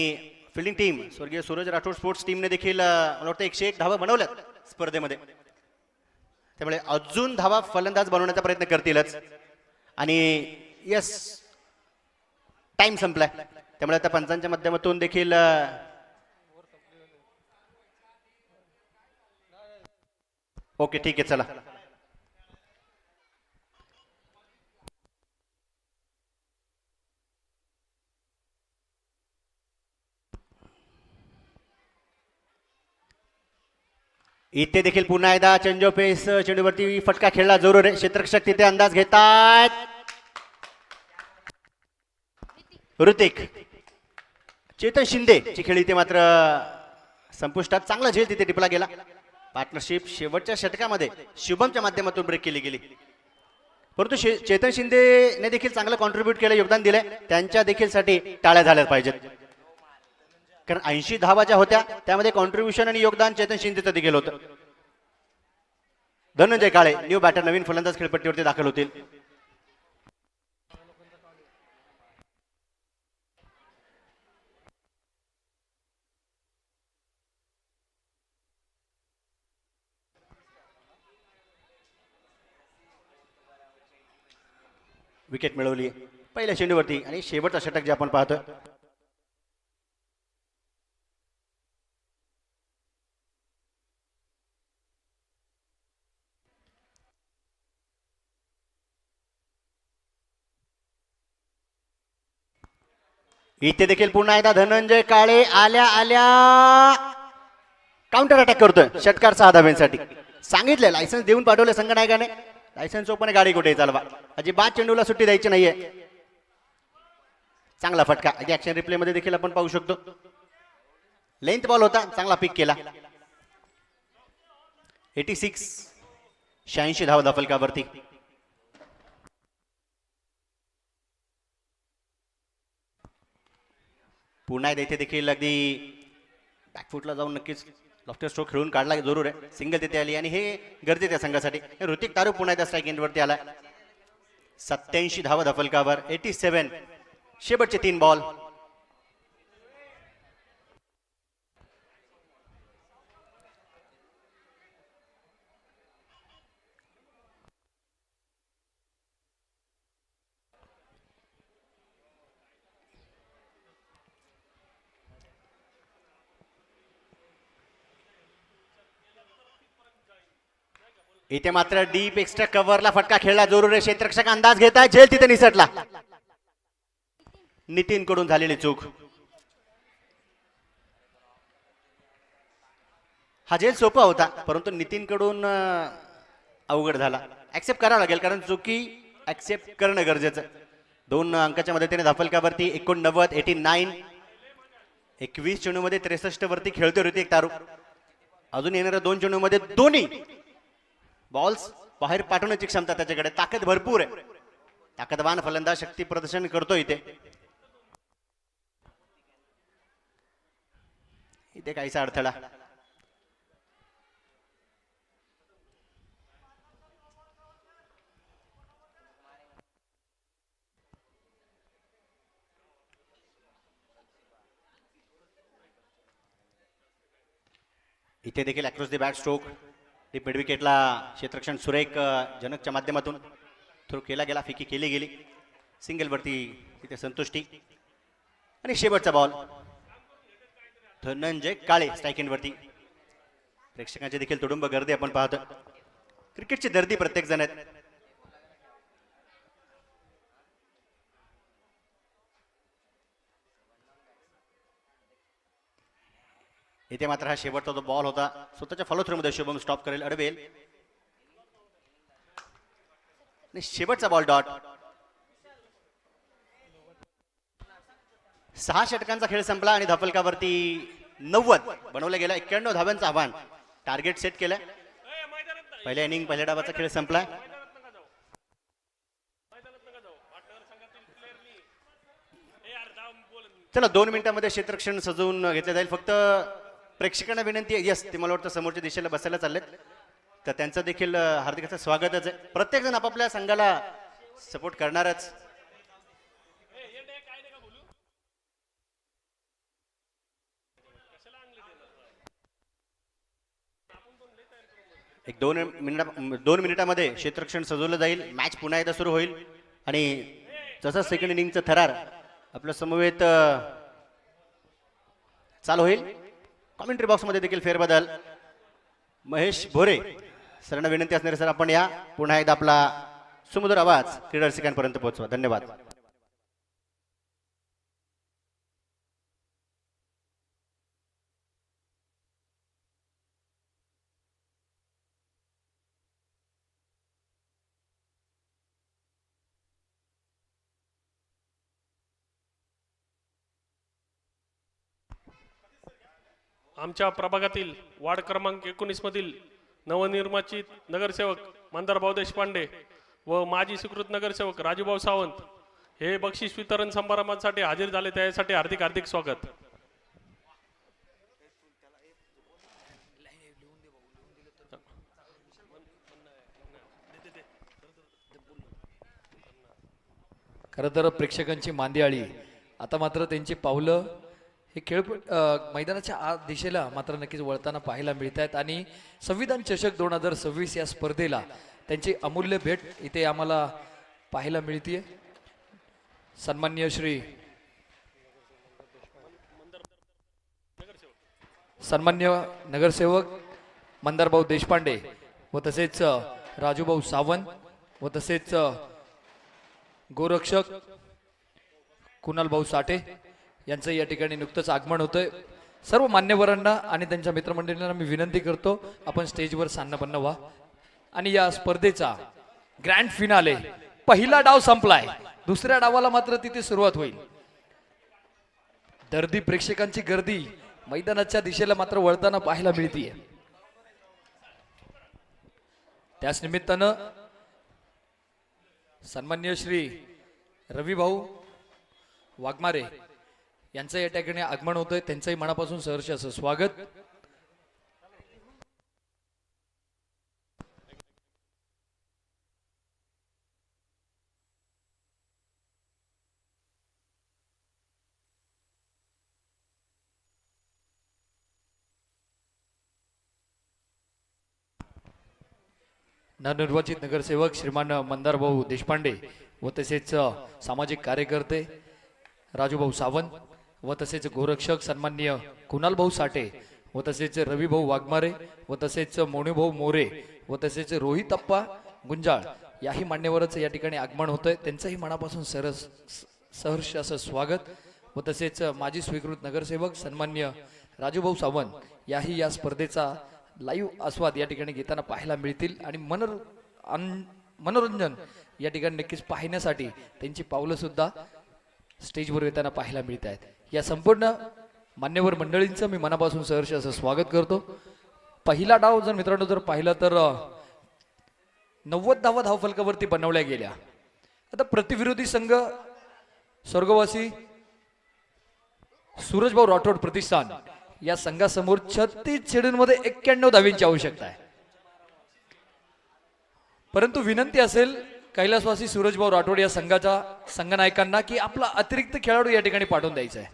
फिल्डिंग टीम स्वर्गीय सूरज राठोड स्पोर्ट्स टीमने देखील मला वाटतं 101 धावा बनवल्यात स्पर्धेमध्ये. त्यामुळे अजून धावा फलंदाज बनवण्याचा प्रयत्न करतीलच. आणि यस, टाइम संपलाय. त्यामुळे आता पंचांच्या माध्यमातून देखील ओके ठीक आहे, चला. इथे देखील पुन्हा एकदा चेंज पेस चेंडूवरती फटका खेळला जरूर आहे. क्षेत्ररक्षक तिथे अंदाज घेतात. ऋतिक, चेतन शिंदे ची खेळी इथे मात्र संपुष्टात. चांगला झेल तिथे टिपला गेला. पार्टनरशिप शेवटच्या षटकामध्ये शुभमच्या माध्यमातून ब्रेक केली गेली. परंतु चेतन शिंदेने देखील चांगलं कॉन्ट्रीब्यूट केलं, योगदान दिलंय. त्यांच्या देखील साठी टाळ्या झाल्या पाहिजेत, कारण 80 धावा ज्या होत्या त्यामध्ये कॉन्ट्रीब्युशन आणि योगदान चेतन शिंदेचं देखील होतं. धनंजय काळे न्यू बॅटर, नवीन फलंदाज खेळपट्टीवरती दाखल होतील. विकेट मिळवली पहिल्या चेंडूवरती. आणि शेवटचा षटक जे आपण पाहतोय, इथे देखील पुन्हा एकदा धनंजय काळे आल्या आल्या काउंटर अटॅक करतोय. षटकार 6 धाब्यांसाठी. सांगितलंय, लायसन्स देऊन पाठवलं संघनायकाने. लायसन्स ओपन, गाडी कुठे चालवा, अजिबात चेंडूला सुट्टी द्यायची नाहीये. चांगला फटका ऍक्शन रिप्ले मध्ये देखील आपण पाहू शकतो. लेंथ बॉल होता, चांगला पिक केला. 86 धावा फलकावरती. पुन्हा इथे देखील अगदी बॅकफुटला जाऊन नक्कीच लॉफ्टर स्ट्रोक खेळून काढला जरूर आहे. सिंगल तिथे आली आणि हे गरजेचं आहे संघासाठी. ऋतिक तारू पुन्हा एकदा स्ट्राईक एंडवरती आला. 87 धावा फलकावर. 87 शेवटचे 3 बॉल. इथे मात्र डीप एक्स्ट्रा कव्हरला फटका खेळला जरूर क्षेत्ररक्षक अंदाज घेत आहे झेल तिथे निसटला. नितीन कडून झालेली चूक. हा झेल सोपा होता परंतु नितीन कडून अवघड झाला. ऍक्सेप्ट करावं लागेल कारण चुकी ऍक्सेप्ट करणं गरजेचं. 2 अंकाच्या मदतीने धाफलकावरती 89 89. 21 चेंडूमध्ये 63 वरती खेळतोय ऋतिक तारू. अजून येणाऱ्या 2 चेंडूमध्ये दोन्ही बॉल्स बाहेर पाठवण्याची क्षमता त्याच्याकडे. ताकद भरपूर आहे. ताकदवान फलंदाज शक्ती प्रदर्शन करतो इथे. इथे काहीसा अडथळा. इथे देखील across the bat stroke deep mid विकेटला क्षेत्ररक्षण सुरेख जनकच्या माध्यमातून थ्रो केला गेला. फिकी केली गेली. सिंगलवरती तिथे संतुष्टी आणि शेवटचा बॉल धनंजय काळे स्ट्राईक एंडवरती. प्रेक्षकांची देखील तुडुंब गर्दी आपण पाहतो. क्रिकेटची दर्दी प्रत्येक जण आहेत. इथे मात्र हा शेवटचा जो बॉल होता स्वतःच्या फॉलो थ्रू मध्ये शुभम स्टॉप करेल अडवेल. आणि शेवटचा बॉल डॉट. 6 षटकांचा खेळ संपला आणि धाफलकावरती 90 बनवलं गेलं. 91 धाव्यांचं आव्हान टार्गेट सेट केलं. पहिल्या इनिंग पहिल्या डावाचा खेळ संपला. चला 2 मिनिटांमध्ये क्षेत्ररक्षण सजवून घेतलं जाईल. फक्त प्रेक्षकांना विनंती आहे. यस ते मला वाटतं समोरच्या दिशेला बसायला चाललेत तर त्यांचं देखील हार्दिक असं स्वागतच आहे. प्रत्येक जण आपापल्या संघाला सपोर्ट करणारच. एक 2 मिनिटामध्ये क्षेत्ररक्षण सजवलं जाईल. मॅच पुन्हा एकदा सुरू होईल आणि जसं सेकंड इनिंगचं थरार आपल्या समवेत चालू होईल. कॉमेंट्री बॉक्समध्ये देखील फेरबदल. महेश भोरे सरांना विनंती असणार सर आपण या पुन्हा एकदा आपला सुमधुर आवाज क्रीडा रसिकांपर्यंत पोहोचवा. धन्यवाद. आमच्या प्रभागातील वार्ड क्रमांक 19 मधील नवनिर्वाचित नगरसेवक मंदारभाऊ देशपांडे व माजी स्वीकृत नगरसेवक राजूभाऊ सावंत हे बक्षीस वितरण समारंभासाठी हजर झाले त्यासाठी हार्दिक हार्दिक स्वागत. खरं तर प्रेक्षकांची मांदियाळी आता मात्र त्यांची पावलं हे खेळ मैदानाच्या आत दिशेला मात्र नक्कीच वळताना पाहायला मिळत आहेत. आणि संविधान चषक 2026 या स्पर्धेला त्यांची अमूल्य भेट इथे आम्हाला पाहायला मिळते. सन्माननीय श्री सन्मान्य नगरसेवक मंदारभाऊ देशपांडे व तसेच राजूभाऊ सावंत व तसेच गोरक्षक कुणालभाऊ साठे यांचं या ठिकाणी नुकतंच आगमन होतंय. सर्व मान्यवरांना आणि त्यांच्या मित्रमंडळींना मी विनंती करतो आपण स्टेजवर सान्नपन्न व्हा. आणि या स्पर्धेचा ग्रँड फिनाले पहिला डाव संपलाय. दुसऱ्या डावाला मात्र तिथे सुरुवात होईल. दर्दी प्रेक्षकांची गर्दी मैदानाच्या दिशेला मात्र वळताना पाहायला मिळतीये. त्याच निमित्तानं सन्माननीय श्री रविभाऊ वाघमारे यांचं या ठिकाणी आगमन होतंय. त्यांचंही मनापासून सहर्ष असं स्वागत. नवनिर्वाचित नगरसेवक श्रीमान मंदारभाऊ देशपांडे व तसेच सामाजिक कार्यकर्ते राजूभाऊ सावंत व तसेच गोरक्षक सन्माननीय कुणालभाऊ साठे व तसेच रविभाऊ वाघमारे व तसेच मोनुभाऊ मोरे व तसेच रोहितप्पा गुंजाळ याही मान्यवरांचं या ठिकाणी आगमन होतंय. त्यांचंही मनापासून सहर्ष असं स्वागत व तसेच माजी स्वीकृत नगरसेवक सन्मान्य राजूभाऊ सावंत याही या स्पर्धेचा लाईव्ह आस्वाद या ठिकाणी घेताना पाहायला मिळतील आणि मनोरंजन या ठिकाणी नक्कीच पाहण्यासाठी त्यांची पावलं सुद्धा स्टेजवर येताना पाहायला मिळत आहेत. या संपूर्ण मान्यवर मंडळींचं मी मनापासून सहर्ष असं स्वागत करतो. पहिला डाव जर मित्रांनो जर पाहिला तर 90 धावा धावफलकावरती बनवल्या गेल्या. आता प्रतिविरोधी संघ स्वर्गवासी सूरजभाऊ राठोड प्रतिष्ठान या संघासमोर 36 चेंडूंमध्ये 91 धावींची आवश्यकता आहे. परंतु विनंती असेल कैलासवासी सूरजभाऊ राठोड या संघाच्या संघनायकांना की आपला अतिरिक्त खेळाडू या ठिकाणी पाठवून द्यायचा आहे.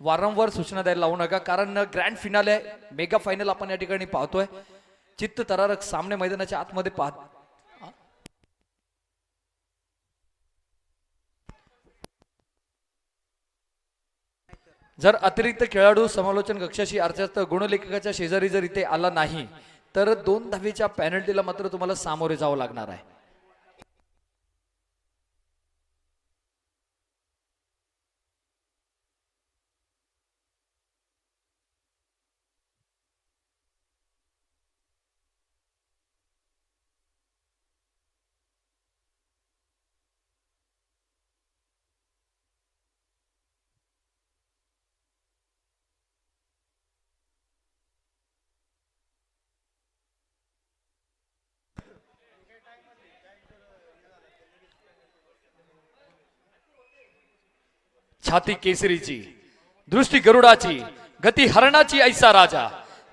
वारंवार सूचना द्यायला लावू नका, कारण ग्रँड फिनाले मेगा फायनल आपण या ठिकाणी पाहतोय. चित्त तरारक सामने मैदानाच्या आतमध्ये पाहत जर अतिरिक्त खेळाडू समालोचन कक्षाशी अर्थात गुणलेखकाच्या शेजारी जर इथे आला नाही तर 2 धावेच्या पेनल्टीला मात्र तुम्हाला सामोरे जावं लागणार आहे. छाती केसरीची, दृष्टी गरुडाची, गती हरणाची ऐसा राजा,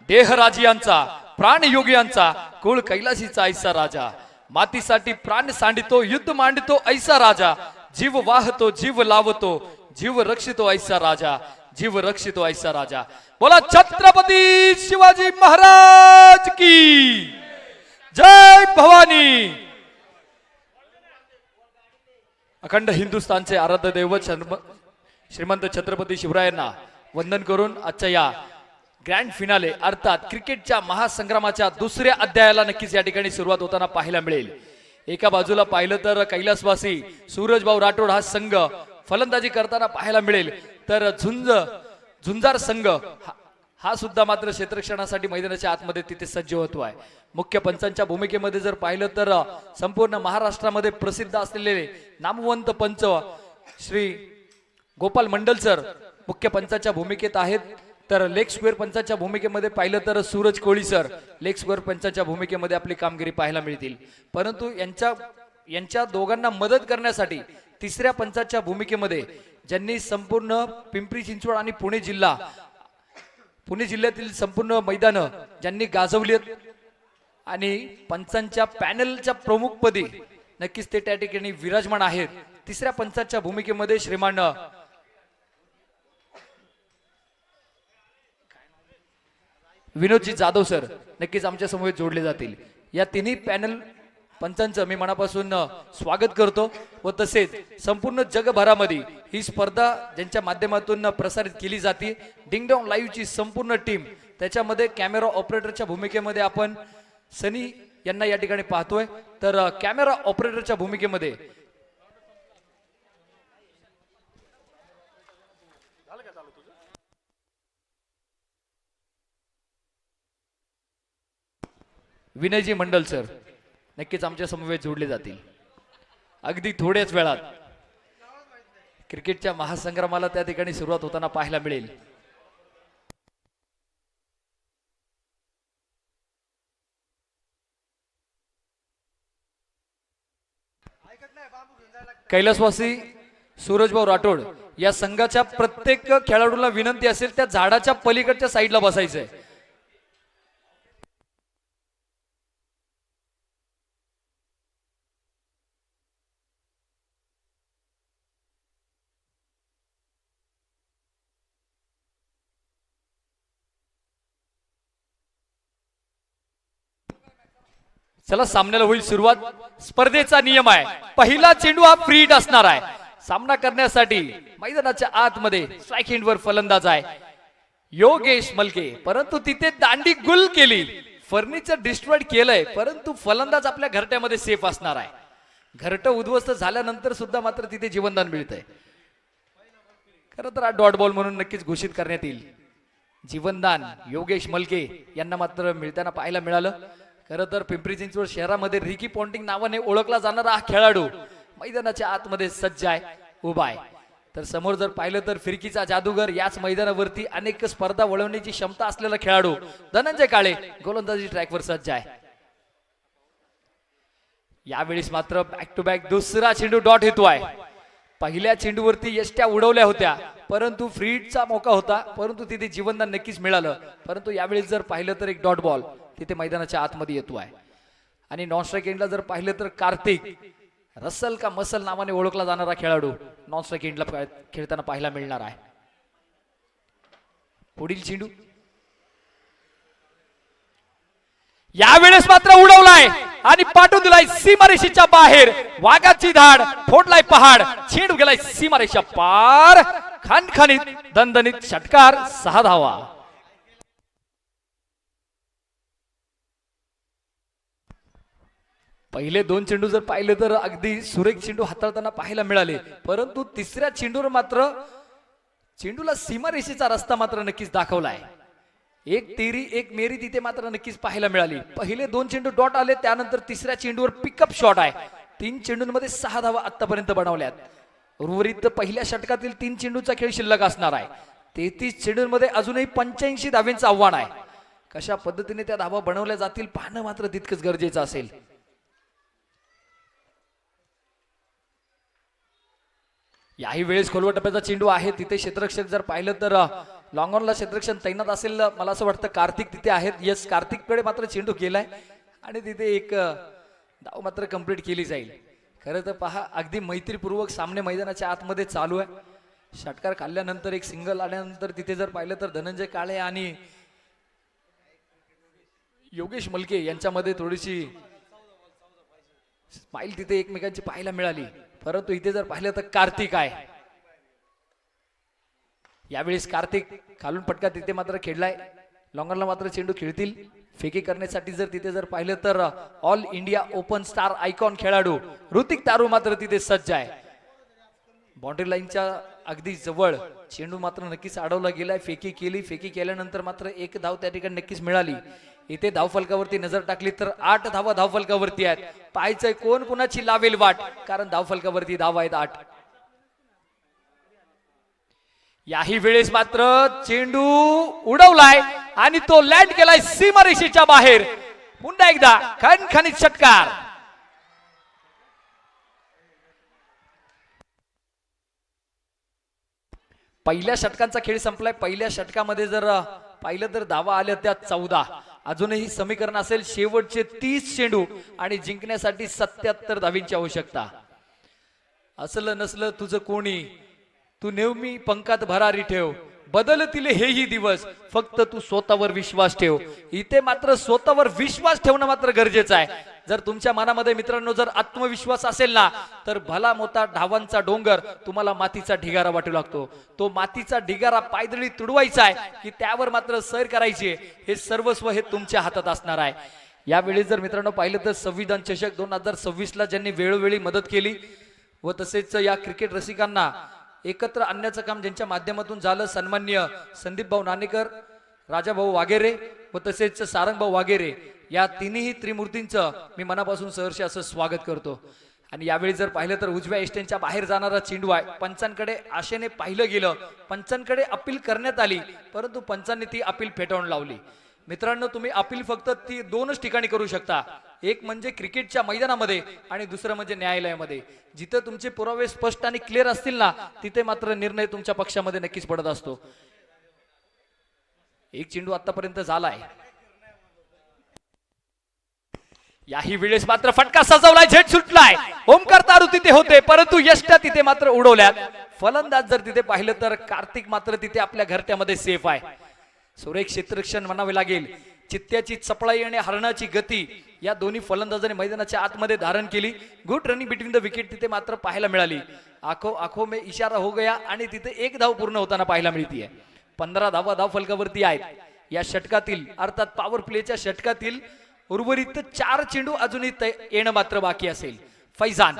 देह राजियांचा, प्राण योगियांचा, कुळ कैलासीचा ऐसा राजा, मातीसाठी प्राण सांडितो, युद्ध मांडितो ऐसा राजा, जीव वाहतो, जीव लावतो, जीव रक्षितो ऐसा राजा, जीव रक्षितो ऐसा राजा. बोला छत्रपती शिवाजी महाराज की जय. भवानी. अखंड हिंदुस्थानचे आराध्य दैवत श्रीमंत छत्रपती शिवरायांना वंदन करून आजच्या या ग्रँड फिनाले अर्थात क्रिकेटच्या महासंग्रामाच्या दुसऱ्या अध्यायाला नक्कीच या ठिकाणी सुरुवात होताना पाहायला मिळेल. एका बाजूला पाहिलं तर कैलासवासी सूरजभाऊ राठोड हा संघ फलंदाजी करताना पाहायला मिळेल, तर झुंजार संघ हा सुद्धा मात्र क्षेत्ररक्षणासाठी मैदानाच्या आतमध्ये तिथे सज्ज होतो आहे. मुख्य पंचांच्या भूमिकेमध्ये जर पाहिलं तर संपूर्ण महाराष्ट्रामध्ये प्रसिद्ध असलेले नामवंत पंच श्री गोपाल मंडल सर मुख्य पंचाच्या भूमिकेत आहेत, तर लेग स्क्वेअर पंचाच्या भूमिकेमध्ये पाहिलं तर सूरज कोळी सर लेग स्क्वेअर पंचाच्या भूमिकेमध्ये आपली कामगिरी पाहायला मिळतील. परंतु यांच्या दोघांना मदत करण्यासाठी तिसऱ्या पंचाच्या भूमिकेमध्ये ज्यांनी संपूर्ण पिंपरी चिंचवड आणि पुणे जिल्ह्यातील संपूर्ण मैदानं ज्यांनी गाजवली आणि पंचांच्या पॅनलच्या प्रमुखपदी नक्कीच ते त्या ठिकाणी विराजमान आहेत. तिसऱ्या पंचाच्या भूमिकेमध्ये श्रीमान विनोदजी जाधव सर नक्कीच आमच्या समोर जोडले जातील. या तिन्ही पॅनल पंचांचं मी मनापासून स्वागत करतो व तसेच संपूर्ण जगभरामध्ये ही स्पर्धा ज्यांच्या माध्यमातून प्रसारित केली जाते डिंगडॉंग लाईव्हची संपूर्ण टीम, त्याच्यामध्ये कॅमेरा ऑपरेटरच्या भूमिकेमध्ये आपण सनी यांना या ठिकाणी पाहतोय, तर कॅमेरा ऑपरेटरच्या भूमिकेमध्ये विनयजी मंडल सर नक्कीच आमच्या समवेत जोडले जातील. अगदी थोड्याच वेळात क्रिकेटच्या महासंग्रामाला त्या ठिकाणी सुरुवात होताना पाहायला मिळेल. कैलासवासी सूरजभाऊ राठोड या संघाच्या प्रत्येक खेळाडूला विनंती असेल त्या झाडाच्या पलीकडच्या साईडला बसायचंय. चला सामन्याला होईल सुरुवात. स्पर्धेचा नियम आहे पहिला चेंडू हा फ्री हिट असणार आहे. सामना करण्यासाठी मैदानाच्या आतमध्ये स्ट्राईक एंडवर फलंदाज आहे. योगेश मलके, परंतु तिथे दांडी गुल केली, फर्निचर डिस्ट्रॉय केलंय, परंतु फलंदाज आपल्या घरट्यामध्ये सेफ असणार आहे. घरटं उद्ध्वस्त झाल्यानंतर सुद्धा मात्र तिथे जीवनदान मिळतंय. खरं तर हा डॉट बॉल म्हणून नक्कीच घोषित करण्यात येईल. जीवनदान योगेश मलके यांना मात्र मिळताना पाहायला मिळालं. खरं तर पिंपरी चिंचवड शहरामध्ये रिकी पॉन्टिंग नावाने ओळखला जाणारा हा खेळाडू मैदानाच्या आतमध्ये सज्ज आहे, उभा आहे. तर समोर जर पाहिलं तर फिरकीचा जादूगर, याच मैदानावरती अनेक स्पर्धा वळवण्याची क्षमता असलेला खेळाडू धनंजय काळे गोलंदाजी ट्रॅकवर सज्ज आहे. यावेळेस मात्र बॅक टू बॅक दुसरा चेंडू डॉट येतोय. पहिल्या चेंडूवरती यष्ट्या उडवल्या होत्या, परंतु फ्रीडचा मौका होता, परंतु तिथे जीवनदान नक्कीच मिळालं. परंतु यावेळेस जर पाहिलं तर एक डॉट बॉल तिथे मैदानाच्या आतमध्ये येतोय. आणि नॉन स्ट्राईक एंडला जर पाहिलं तर कार्तिक रसल का मसल नावाने ओळखला जाणारा खेळाडू नॉन स्ट्राईक एंडला खेळताना पाहायला मिळणार आहे. पुढील चेंडू यावेळेस मात्र उडवलाय आणि पाठवून दिलाय सीमारेषेच्या बाहेर. वाघाची धाड, फोडलाय पहाड, चेंडू गेलाय सीमारेषा पार. खणखणीत दणदणीत षटकार, 6 धावा. पहिले 2 चेंडू जर पाहिले तर अगदी सुरेख चेंडू हाताळताना पाहायला मिळाले, परंतु तिसऱ्या चेंडूवर मात्र चेंडूला सीमारेषेचा रस्ता मात्र नक्कीच दाखवलाय. एक तेरी एक मेरी तिथे मात्र नक्कीच पाहायला मिळाली. पहिले 2 चेंडू डॉट आले, त्यानंतर तिसऱ्या चेंडूवर पिकअप शॉट आहे. 3 चेंडूंमध्ये 6 धावा आतापर्यंत बनवल्यात. उर्वरित पहिल्या षटकातील 3 चेंडूचा खेळ शिल्लक असणार आहे. 33 चेंडूंमध्ये अजूनही 85 धावांचं आव्हान आहे. कशा पद्धतीने त्या धावा बनवल्या जातील पाहणं मात्र तितकंच गरजेचं असेल. याही वेळेस खोलवा टप्प्याचा चेंडू आहे. तिथे क्षेत्ररक्षक जर पाहिलं तर लॉंग ऑनला क्षेत्ररक्षक तैनात असेल, मला असं वाटतं कार्तिक तिथे आहेत. यस, कार्तिककडे मात्र चेंडू केलाय आणि तिथे एक धाव मात्र कंप्लीट केली जाईल. खरं तर पहा, अगदी मैत्रीपूर्वक सामने मैदानाच्या आतमध्ये चालू आहे. षटकार खाल्ल्यानंतर एक सिंगल आल्यानंतर तिथे जर पाहिलं तर धनंजय काळे आणि योगेश मलके यांच्यामध्ये थोडीशी स्माईल तिथे एकमेकांची पाहायला मिळाली. परंतु इथे जर पाहिलं तर कार्तिक आहे. यावेळेस कार्तिक खालून पटका तिथे मात्र खेळलाय. लॉंगरला मात्र चेंडू खेळतील. फेकी करण्यासाठी जर तिथे जर पाहिलं तर all India open star icon खेळाडू ऋतिक तारू मात्र तिथे सज्ज आहे. बाउंड्री लाईनच्या अगदी जवळ चेंडू मात्र नक्कीच अडवला गेलाय. फेकी केली, फेकी केल्यानंतर मात्र एक धाव त्या ठिकाणी नक्कीच मिळाली. इथे धावफलकावरती नजर टाकली तर 8 धावा धावफलकावरती आहेत. पाहायचंय कोण कुणाची लावेल वाट, कारण धावफलकावरती धावा आहेत 8. याही वेळेस मात्र चेंडू उडवलाय आणि तो लँड केलाय सीमारेषेच्या बाहेर. पुन्हा एकदा खणखणीत षटकार. पहिल्या षटकांचा खेळ संपलाय. पहिल्या षटकामध्ये जर पाहिलं तर धावा आल्या त्या 14. अजूनही समीकरण असेल शेवटचे 30 चेंडू आणि जिंकण्यासाठी 77 धावींची आवश्यकता. असलं नसलं तुझं कोणी, तू नेहमी पंखात भरारी ठेव, बदलतील हेही दिवस, फक्त तू स्वतःवर विश्वास ठेव. इथे मात्र स्वतःवर विश्वास ठेवणं मात्र गरजेचं आहे. जर तुमच्या मनामध्ये मित्रांनो जर आत्मविश्वास असेल ना, तर भला मोठा धावांचा डोंगर तुम्हाला मातीचा ढिगारा वाटू लागतो. तो मातीचा ढिगारा पायदळी तुडवायचा आहे की त्यावर मात्र सैर करायची, हे सर्वस्व हे तुमच्या हातात असणार आहे. यावेळी जर मित्रांनो पाहिलं तर संविधान चषक 2026 ला ज्यांनी वेळोवेळी मदत केली व तसेच या क्रिकेट रसिकांना एकत्र आणण्याचं काम ज्यांच्या माध्यमातून झालं, सन्माननीय संदीप भाऊ नाणेकर, राजाभाऊ वाघेरे व तसेच सारंगभाऊ वाघेरे, या तिन्ही त्रिमूर्तींचं मी मनापासून सहर्ष असं स्वागत करतो. आणि यावेळी जर पाहिलं तर उजव्या एस्टेनच्या बाहेर जाणारा चेंडू आहे. पंचांकडे आशेने पाहिलं गेलं, पंचांकडे अपील करण्यात आली, परंतु पंचांनी ती अपील फेटाळून लावली. मित्रांनो, तुम्ही अपील फक्त ती 2च ठिकाणी करू शकता. एक म्हणजे क्रिकेटच्या मैदानामध्ये आणि दुसरं म्हणजे न्यायालयामध्ये. जिथे तुमचे पुरावे स्पष्ट आणि क्लिअर असतील ना, तिथे मात्र निर्णय तुमच्या पक्षामध्ये नक्कीच पडत असतो. एक चेंडू आतापर्यंत झालाय. याही वेळेस मात्र फटका सजवलाय, झेट सुटलाय. ओमकार तारू तिथे होते, परंतु यष्ट्या तिथे मात्र उडवल्यात. फलंदाज जर तिथे पाहिलं तर कार्तिक मात्र तिथे आपल्या घरट्यामध्ये सेफ आहे. सुरेख क्षेत्ररक्षण म्हणावे लागेल. चित्त्याची चपळाई आणि हरणाची गती या दोन्ही फलंदाजांनी मैदानाच्या आतमध्ये धारण केली. Good running between the wicket तिथे मात्र पाहायला मिळाली. आखो आखो में इशारा हो गया आणि तिथे एक धाव पूर्ण होताना पाहायला मिळतीये. 15 धावा धाव फलकावरती आहेत या षटकातील, अर्थात पॉवर प्लेच्या षटकातील उर्वरित 4 चेंडू अजूनही येणं मात्र बाकी असेल. फैजान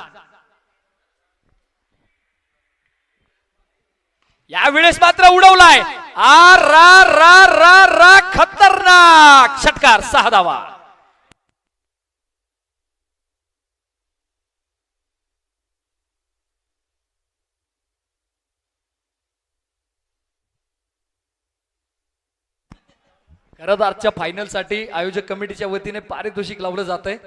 यावेळेस मात्र उडवलाय. आ रा रा रा रा खतरनाक षटकार, 6 धावा. खरं तर आजच्या फायनल साठी आयोजक कमिटीच्या वतीने पारितोषिक लावलं जात आहे.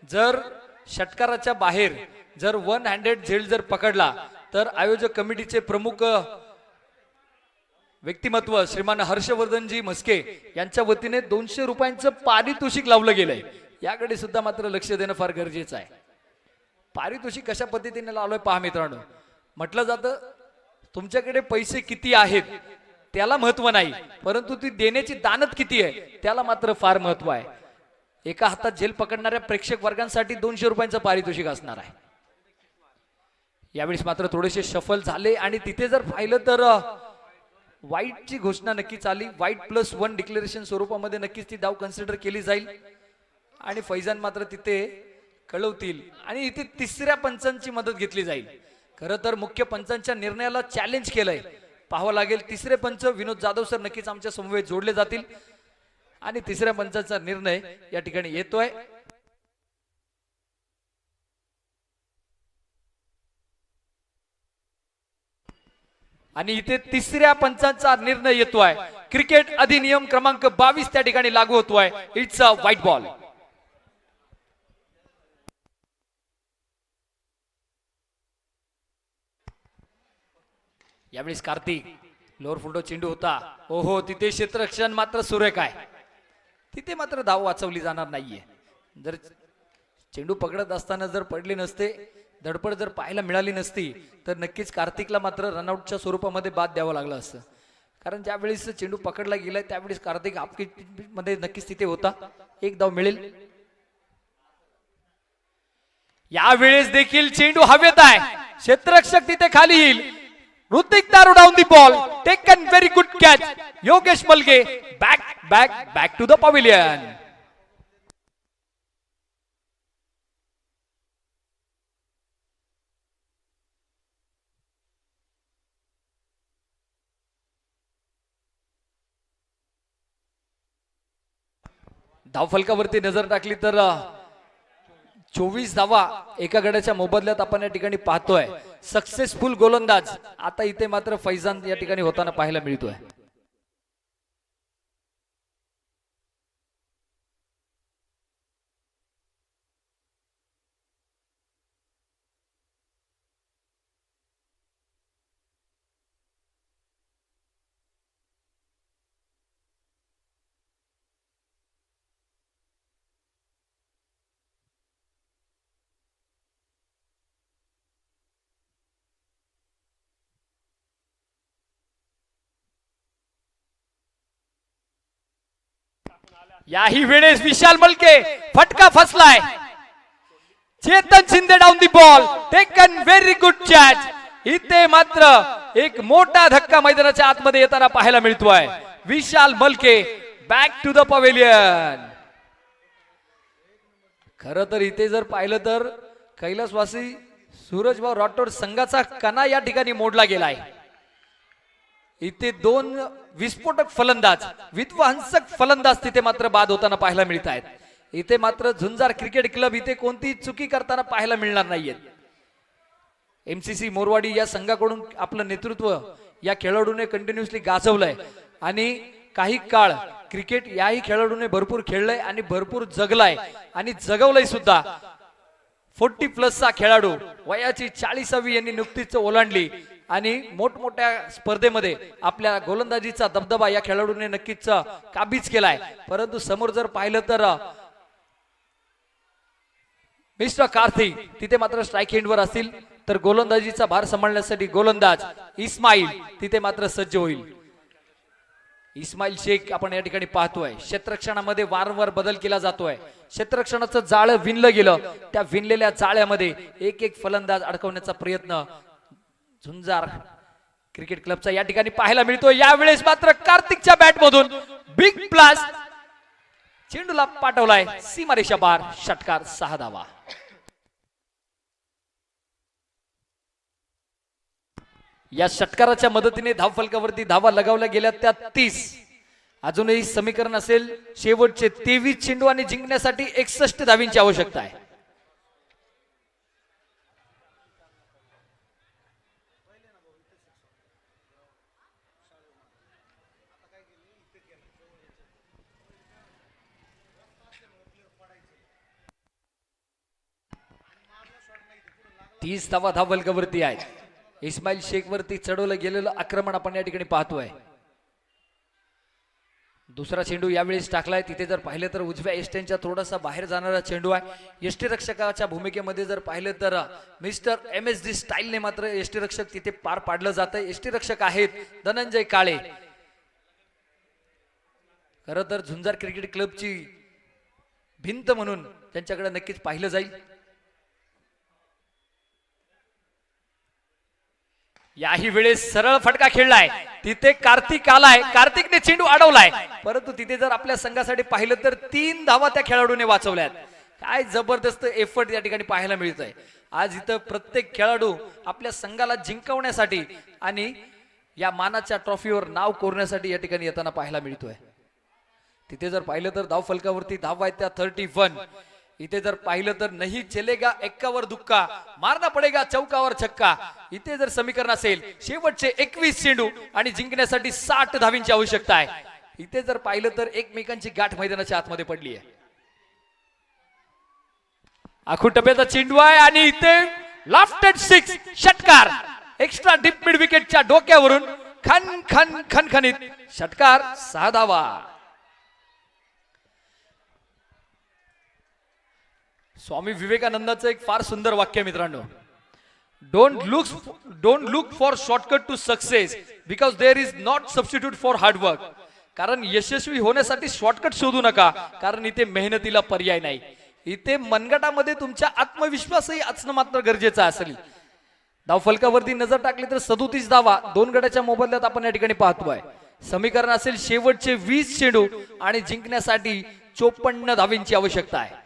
जर षटकाराच्या बाहेर जर 1 हँडेड झेल जर पकडला तर आयोजक कमिटीचे प्रमुख व्यक्तिमत्व श्रीमान हर्षवर्धनजी म्हस्के यांच्या वतीने 200 रुपयांचं पारितोषिक लावलं गेलंय. याकडे सुद्धा मात्र लक्ष देणं फार गरजेचं आहे. पारितोषिक कशा पद्धतीने लावलंय पहा मित्रांनो. म्हटलं जातं तुमच्याकडे पैसे किती आहेत त्याला महत्व नाही, परंतु ती देण्याची दानत किती आहे त्याला मात्र फार महत्व आहे. एका हातात झेल पकडणाऱ्या प्रेक्षक वर्गांसाठी 200 रुपयांचं पारितोषिक असणार आहे. यावेळेस मात्र थोडेसे शफल झाले आणि तिथे जर पाहिलं तर वाईटची घोषणा नक्कीच आली. वाईट +1 डिक्लेरेशन स्वरूपामध्ये नक्कीच ती धाव कन्सिडर केली जाईल आणि फैजान मात्र तिथे कळवतील आणि इथे तिसऱ्या पंचांची मदत घेतली जाईल. खरं तर मुख्य पंचांच्या निर्णयाला चॅलेंज केलंय, पाहावं लागेल. तिसरे पंच विनोद जाधव सर नक्कीच आमच्या समवेत जोडले जातील आणि तिसऱ्या पंचाचा निर्णय या ठिकाणी येतोय. आणि इथे तिसऱ्या पंचांचा निर्णय येतोय. क्रिकेट अधिनियम क्रमांक 22 त्या ठिकाणी लागू होतोय. It's a white ball. यावेळेस कार्तिक लोअर फुलटो चेंडू होता. ओहो, तिथे क्षेत्ररक्षण मात्र सुरेख आहे. तिथे मात्र धाव वाचवली जाणार नाहीये. जर चेंडू पकडत असताना जर पडले नसते, धडपड जर पाहायला मिळाली नसती तर नक्कीच कार्तिकला मात्र रनआउटच्या स्वरूपामध्ये बाद द्यावं लागलं असतं. कारण ज्यावेळेस चेंडू पकडला गेलाय त्यावेळेस कार्तिक मध्ये नक्कीच तिथे होता. 1 धाव मिळेल. यावेळेस देखील चेंडू हवेत आहे. क्षेत्ररक्षक तिथे खाली येईल. ऋतिक दारू down the ball, taken very good catch. Yogesh Malge back back back to the pavilion. धावफलकावरती नजर टाकली तर 24 धावा एका गड्याच्या मोबदल्यात आपण या ठिकाणी पाहतोय. सक्सेसफुल गोलंदाज आता इथे मात्र फैजान या ठिकाणी होताना पाहायला मिळतोय. याही वेळेस विशाल मलके फटका फसलाय. Chetan Shinde down the ball, taken very good catch. इथे मात्र एक मोठा धक्का मैदानाच्या आतमध्ये येताना पाहायला मिळतोय. विशाल मलके बॅक टू द पवेलियन. खरं तर इथे जर पाहिलं तर कैलासवासी सूरजभाऊ राठोड संघाचा कणा या ठिकाणी मोडला गेलाय. इथे 2 विस्फोटक फलंदाज, विध्वंसक फलंदाज तिथे मात्र बाद होताना पाहायला मिळत आहेत. इथे मात्र झुंजार क्रिकेट क्लब इथे कोणती चुकी करताना पाहायला मिळणार नाहीये. MCC मोरवाडी या संघाकडून आपलं नेतृत्व या खेळाडूने कंटिन्युअसली गाजवलंय आणि काही काळ क्रिकेट याही खेळाडूने भरपूर खेळलंय आणि भरपूर जगलाय आणि जगवलंय सुद्धा. 40+ खेळाडू वयाची 40वी यांनी नुकतीच ओलांडली आणि मोठमोठ्या स्पर्धेमध्ये आपल्या गोलंदाजीचा दबदबा या खेळाडूने नक्कीच काबीज केलाय. परंतु समोर जर पाहिलं तर मिस्टर कार्तिक तिथे मात्र स्ट्राईक एंडवर असतील तर गोलंदाजीचा भार सांभाळण्यासाठी गोलंदाज इस्माईल तिथे मात्र सज्ज होईल. इस्माईल शेख आपण या ठिकाणी पाहतोय. क्षेत्ररक्षणामध्ये वारंवार बदल केला जातोय. क्षेत्ररक्षणाचं जाळं विणलं गेलं, त्या विणलेल्या जाळ्यामध्ये एक फलंदाज अडकवण्याचा प्रयत्न झुंजार क्रिकेट क्लबचा या ठिकाणी पाहायला मिळतो. यावेळेस मात्र कार्तिकच्या बॅट मधून बिग ब्लास्ट चेंडूला पाठवलाय सीमारेषा पार. षटकार 6 धावा. या षटकाराच्या मदतीने धावफलकावरती धावा लगावल्या गेल्या त्या 30. अजूनही समीकरण असेल शेवटचे 23 चेंडू आणि जिंकण्यासाठी 61 धावींची आवश्यकता आहे. तीस धावा धावफलकावरती आहेत. इस्माईल शेख वरती चढवलं गेलेलं आक्रमण आपण या ठिकाणी पाहतोय. दुसरा चेंडू यावेळेस टाकलाय. तिथे जर पाहिलं तर उजव्या एस्टेनच्या थोडासा बाहेर जाणारा चेंडू आहे. यष्टीरक्षकाच्या भूमिकेमध्ये जर पाहिलं तर मिस्टर MSD स्टाईलने मात्र यष्टीरक्षक तिथे पार पाडलं जातं. यष्टीरक्षक आहेत धनंजय काळे. खरं तर झुंजार क्रिकेट क्लबची भिंत म्हणून त्यांच्याकडे नक्कीच पाहिलं जाईल. याही वेळेस सरळ फटका खेळलाय. तिथे कार्तिक आलाय. कार्तिकने चेंडू अडवलाय. परंतु तिथे जर आपल्या संघासाठी पाहिलं तर 3 धावा त्या खेळाडूने वाचवल्यात. काय जबरदस्त एफर्ट या ठिकाणी पाहायला मिळतोय. आज इथं प्रत्येक खेळाडू आपल्या संघाला जिंकवण्यासाठी आणि या मानाच्या ट्रॉफीवर नाव कोरण्यासाठी या ठिकाणी येताना पाहायला मिळतोय. तिथे जर पाहिलं तर धाव फलकावरती धावा आहेत त्या 31. इथे जर पाहिलं तर नाही चलेगा एक्कावर दुक्का, मारना पडेगा चौकावर छक्का. इथे जर समीकरण असेल शेवटचे 21 चेंडू आणि जिंकण्यासाठी 60 धावींची आवश्यकता आहे. इथे जर पाहिलं तर एकमेकांची गाठ मैदानाच्या आतमध्ये पडली आहे. आखू टप्प्याचा चेंडू आहे आणि इथे लाफ्टेड 6 षटकार. एक्स्ट्रा डीप मिड विकेटच्या डोक्यावरून खन खन खनखनीत षटकार 6 धावा. स्वामी विवेकानंदाचं एक फार सुंदर वाक्य मित्रांनो. Don't look for shortcut to success because there is not substitute for hard work. कारण यशस्वी होण्यासाठी शॉर्टकट शोधू नका, कारण इथे मेहनतीला पर्याय नाही. इथे मनगटामध्ये तुमचा आत्मविश्वासही असणं मात्र गरजेचं असेल. धावफलकावरती नजर टाकली तर 37 धावा 2 गटाच्या मोबदल्यात आपण या ठिकाणी पाहतोय. समीकरण असेल शेवटचे 20 चेंडू आणि जिंकण्यासाठी 54 धावींची आवश्यकता आहे.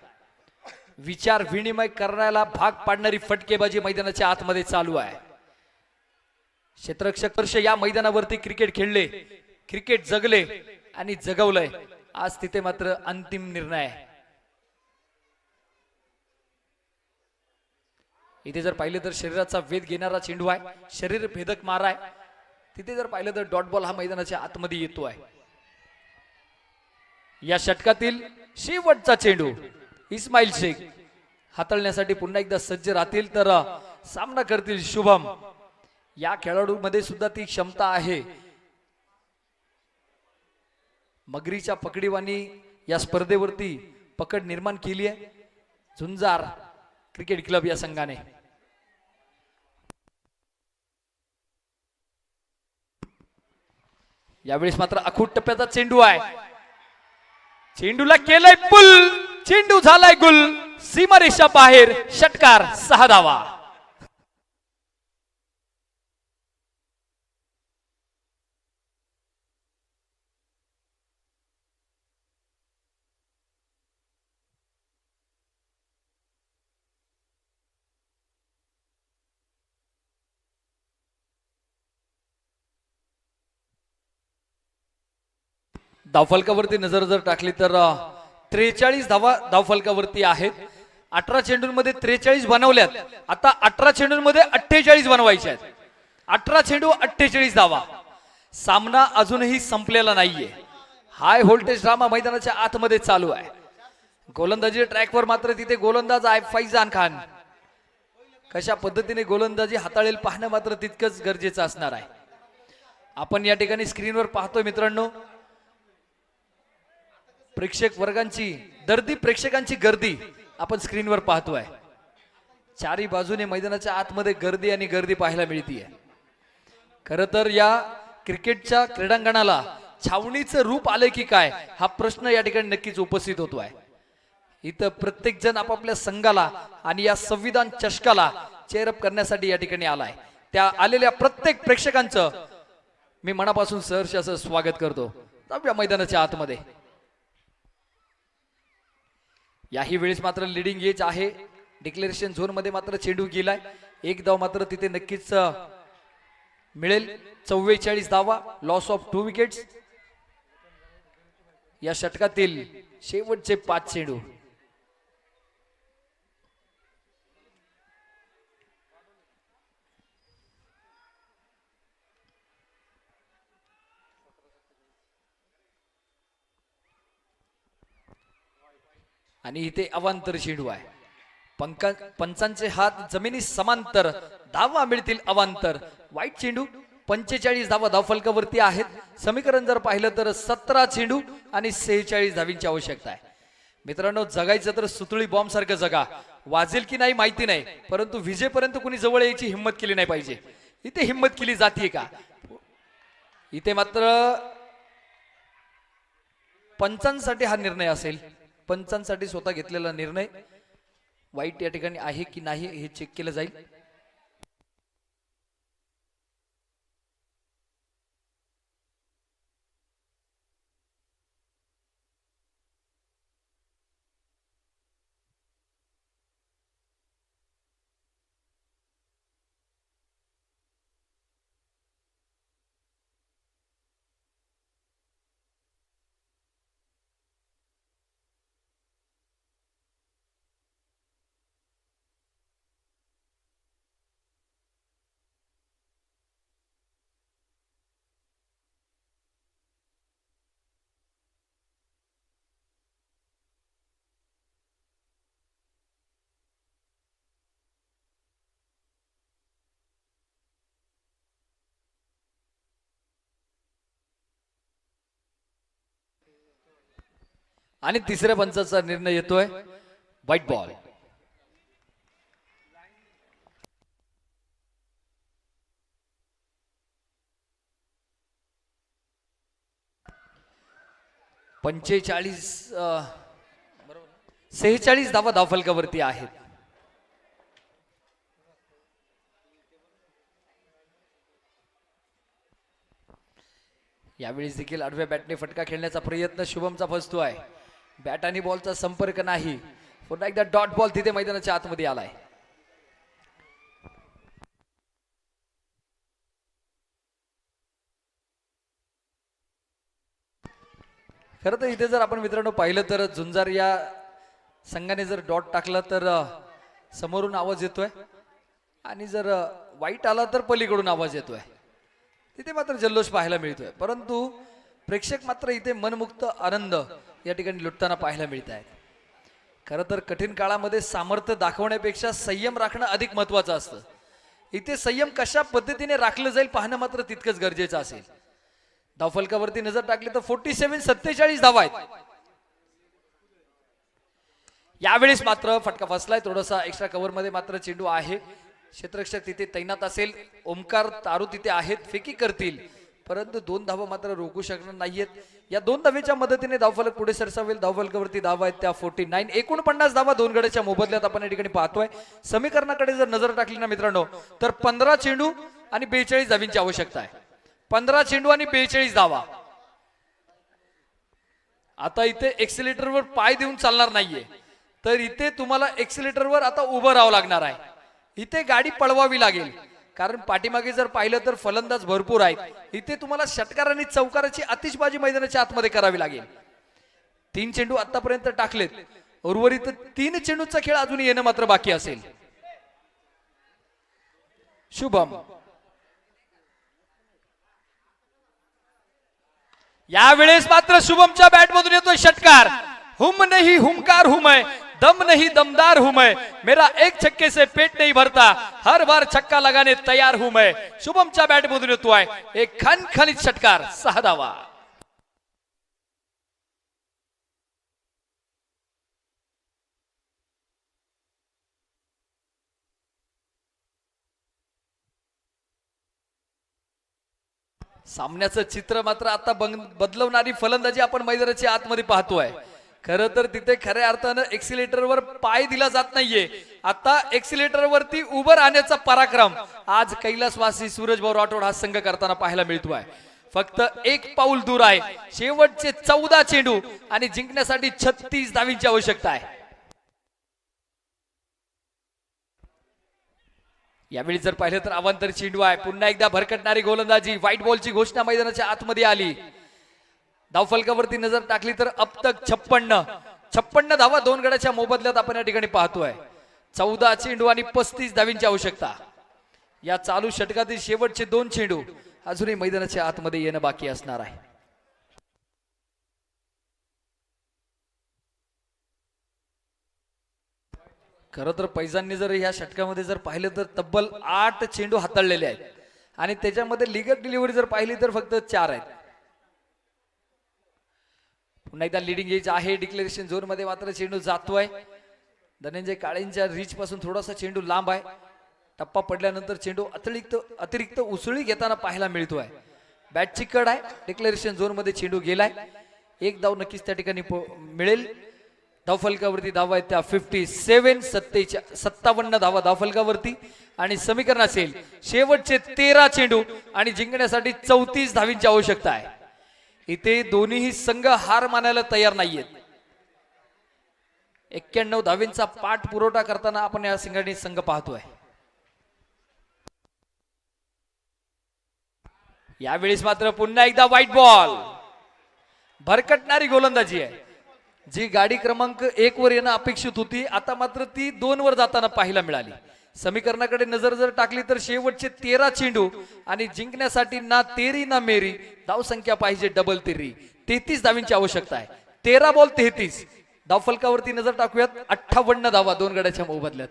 विचार विनिमय करण्याला भाग पाडणारी फटकेबाजी मैदानाच्या आतमध्ये चालू आहे. क्षेत्ररक्षक वर्ष या मैदानावरती क्रिकेट खेळले, क्रिकेट जगले आणि जगवलंय. आज तिथे मात्र अंतिम निर्णय आहे. इथे जर पाहिलं तर शरीराचा वेध घेणारा चेंडू आहे, शरीर भेदक मार आहे. तिथे जर पाहिलं तर डॉट बॉल हा मैदानाच्या आतमध्ये येतो आहे. या षटकातील शेवटचा चेंडू इस्माईल शेख हाताळण्यासाठी पुन्हा एकदा सज्ज राहतील तर सामना करतील शुभम. या खेळाडूमध्ये सुद्धा ती क्षमता आहे. मगरीच्या पकडीवानी या स्पर्धेवरती पकड निर्माण केली आहे झुंजार क्रिकेट क्लब या संघाने. यावेळेस मात्र अखूट टप्प्याचा चेंडू आहे. चेंडूला केलंय पुल, चेंडू झालाय गुल. सीमारेषा बाहेर. षटकार 6 धावा. धावफलकावरती नजर जर टाकली तर 43 धावा धावफलकावरती आहेत. 18 चेंडूंमध्ये 43 बनवल्यात. आता 18 चेंडूंमध्ये 48 बनवायचे आहेत. 18 चेंडू 48 धावा. सामना अजूनही संपलेला नाहीये. हाय व्होल्टेज ड्रामा मैदानाच्या आतमध्ये चालू आहे. गोलंदाजी ट्रॅकवर मात्र तिथे गोलंदाज आहे फैजान खान. कशा पद्धतीने गोलंदाजी हाताळेल पाहणं मात्र तितकंच गरजेचं असणार आहे. आपण या ठिकाणी स्क्रीनवर पाहतोय मित्रांनो, प्रेक्षक वर्गांची प्रेक्षकांची गर्दी आपण स्क्रीनवर पाहतोय. चारी बाजूने मैदानाच्या आतमध्ये गर्दी आणि गर्दी पाहायला मिळतीये. खरं तर या क्रिकेटच्या क्रीडांगणाला छावणीचं रूप आले की काय हा प्रश्न या ठिकाणी नक्कीच उपस्थित होतोय. इथं प्रत्येक जण आपापल्या संघाला आणि या संविधान चषकाला चेअरअप करण्यासाठी या ठिकाणी आलाय. त्या आलेल्या प्रत्येक प्रेक्षकांचं मी मनापासून सहर्ष असं स्वागत करतो. जाऊया मैदानाच्या आतमध्ये. याही वेळेस मात्र लिडिंग एज आहे. डिक्लेरेशन झोन मध्ये मात्र चेंडू गेलाय. एक धाव मात्र तिथे नक्कीच मिळेल. 44 धावा, लॉस ऑफ 2 विकेट्स. या षटकातील शेवटचे 5 चेंडू. आणि इथे अवांतर चेंडू आहे. पंचांचे हात जमिनी समांतर, धावा मिळतील अवांतर. वाईट चेंडू. 45 धावा धावफलकावरती आहेत. समीकरण जर पाहिलं तर 17 चेंडू आणि 46 धावींची आवश्यकता आहे. मित्रांनो, जगायचं तर सुतळी बॉम्ब सारखं जगा. वाजेल की नाही माहिती नाही, परंतु विजेपर्यंत कुणी जवळ यायची हिंमत केली नाही पाहिजे. इथे हिंमत केली जाते का? इथे मात्र पंचांसाठी हा निर्णय असेल. पंचांसाठी स्वतः घेतलेला निर्णय वाईट या ठिकाणी आहे की नाही हे चेक केलं जाईल. आणि तिसऱ्या पंचाचा निर्णय येतोय व्हाईट बॉल. पंचेचाळीस 46 धावा धावफलकावरती आहेत. यावेळी देखील आडव्या बॅटने फटका खेळण्याचा प्रयत्न शुभमचा फसतो आहे. बॅट आणि बॉलचा संपर्क नाही. पुन्हा एकदा डॉट बॉल तिथे मैदानाच्या आतमध्ये आलाय. खरं तर इथे जर आपण मित्रांनो पाहिलं तर झुंजार या संघाने जर डॉट टाकला तर समोरून आवाज येतोय आणि जर वाईट आला तर पलीकडून आवाज येतोय. तिथे मात्र जल्लोष पाहायला मिळतोय, परंतु प्रेक्षक मात्र इथे मनमुक्त आनंद या ठिकाणी लुटताना पाहायला मिळत आहेत. खरं तर कठीण काळामध्ये सामर्थ्य दाखवण्यापेक्षा संयम राखणं अधिक महत्वाचं असतं. इथे संयम कशा पद्धतीने राखलं जाईल पाहणं मात्र तितकंच गरजेचं असेल. धावफलकावरती नजर टाकली तर 47 धावा आहेत. यावेळेस मात्र फटका फसलाय. थोडासा एक्स्ट्रा कव्हर मध्ये मात्र चेंडू आहे. क्षेत्ररक्षक तिथे तैनात असेल. ओमकार तारू तिथे आहेत, फेकी करतील, परंतु 2 धावा मात्र रोखू शकणार नाहीयेत. या 2 धावेच्या मदतीने धावफलक पुढे सरसावेल. धावफलकावरती धावा आहेत त्या 49. 49 धावा 2 गड्याच्या मोबदल्यात आपण या ठिकाणी पाहतोय. समीकरणाकडे जर नजर टाकली ना मित्रांनो तर 15 चेंडू आणि 42 धावींची आवश्यकता आहे. 15 चेंडू आणि 42 धावा. आता इथे एक्सिलेटरवर पाय देऊन चालणार नाहीये, तर इथे तुम्हाला एक्सिलेटरवर आता उभं राहावं लागणार आहे. इथे गाडी पळवावी लागेल, कारण पाठीमागे जर पाहिलं तर फलंदाज भरपूर आहेत. इथे तुम्हाला षटकार आणि चौकाराची आतिषबाजी मैदानाच्या आतमध्ये करावी लागेल. 3 चेंडू आतापर्यंत टाकलेत. उर्वरित 3 चेंडूचा खेळ अजून येणं मात्र बाकी असेल. शुभम यावेळेस मात्र शुभमच्या बॅट मधून येतोय षटकार. हुम नहीं हुमकार हूं मैं, दम नहीं दमदार हूं मैं, मेरा एक छक्के से पेट नहीं भरता, हर बार छक्का लगाने तैयार हूं मैं. शुभमच्या बॅट मधून येतोय एक खणखणीत षटकार. 6 धावा. सामन्याचं चित्र मात्र आता बदलवणारी फलंदाजी आपण मैदानाच्या आतमध्ये पाहतोय. खरं तर तिथे खऱ्या अर्थानं एक्सिलेटरवर पाय दिला जात नाहीये. आता एक्सिलेटर वरती उभं राहण्याचा पराक्रम आज कैलासवासी सूरजभाऊ राठोड हा संघ करताना पाहायला मिळतोय. फक्त एक पाऊल दूर आहे शेवटचे 14 चेंडू आणि जिंकण्यासाठी 36 धावींची आवश्यकता आहे. यावेळी जर पाहिलं तर अवांतर चेंडू आहे. पुन्हा एकदा भरकटणारी गोलंदाजी. व्हाईट बॉलची घोषणा मैदानाच्या आतमध्ये आली. धावफलकावरती नजर टाकली तर अब तक 56 धावा 2 गड्याच्या मोबदल्यात आपण या ठिकाणी पाहतोय. 14 चेंडू आणि 35 धावींची आवश्यकता. या चालू षटकातील शेवटचे 2 चेंडू अजूनही मैदानाच्या आतमध्ये येणं बाकी असणार आहे. खरं तर पैजांनी जर या षटकामध्ये जर पाहिलं तर तब्बल 8 चेंडू हाताळलेले आहेत आणि त्याच्यामध्ये लिगल डिलिव्हरी जर पाहिली तर फक्त 4 आहेत. पुन्हा एकदा लिडिंग एज आहे. डिक्लेरेशन झोन मध्ये मात्र चेंडू जातोय. धनंजय काळेंच्या रीच पासून थोडासा चेंडू लांब आहे. टप्पा पडल्यानंतर चेंडू अतिरिक्त उसळी घेताना पाहायला मिळतोय. बॅटची कड आहे. डिक्लेरेशन झोन मध्ये चेंडू गेलाय. एक धाव नक्कीच त्या ठिकाणी मिळेल. धावफलकावरती धावा आहेत त्या 57 धावा धावफलकावरती आणि समीकरण असेल शेवटचे 13 चेंडू आणि जिंकण्यासाठी 34 धावींची आवश्यकता आहे. इथे दोन्हीही संघ हार मानायला तयार नाहीयेत. 91 धावींचा पाठ पुरवठा करताना आपण या संघ पाहतोय. यावेळेस मात्र पुन्हा एकदा व्हाईट बॉल. भरकटणारी गोलंदाजी आहे. जी गाडी क्रमांक 1 वर येणं अपेक्षित होती आता मात्र ती 2 वर जाताना पाहायला मिळाली. समीकरणाकडे नजर जर टाकली तर शेवटचे 13 चेंडू आणि जिंकण्यासाठी ना तेरी ना मेरी धाव संख्या पाहिजे डबल 33 धावींची आवश्यकता आहे. 13 बॉल 33. धावफलकावरती नजर टाकूयात 58 धावा 2 गड्याच्या मोबदल्यात.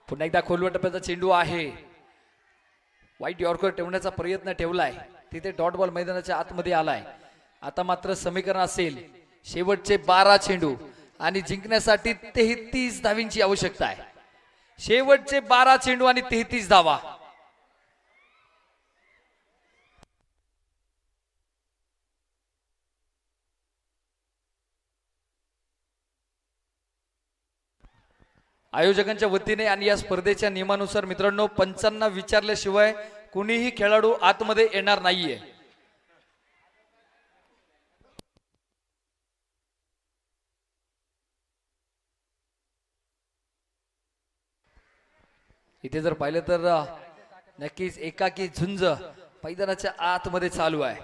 पुन्हा एकदा खोलवर टप्प्याचा चेंडू आहे. व्हाईट यॉर्कर ठेवण्याचा प्रयत्न ठेवलाय. तिथे डॉट बॉल मैदानाच्या आतमध्ये आलाय. आता मात्र समीकरण असेल शेवटचे 12 चेंडू आणि जिंकण्यासाठी 33 धावींची आवश्यकता आहे. शेवटचे 12 चेंडू आणि 33 धावा. आयोजकांच्या वतीने आणि या स्पर्धेच्या नियमानुसार मित्रांनो पंचांना विचारल्याशिवाय कुणीही खेळाडू आतमध्ये येणार नाहीये. इथे जर पाहिलं तर नक्कीच एकाकी झुंज मैदानाच्या आतमध्ये चालू आहे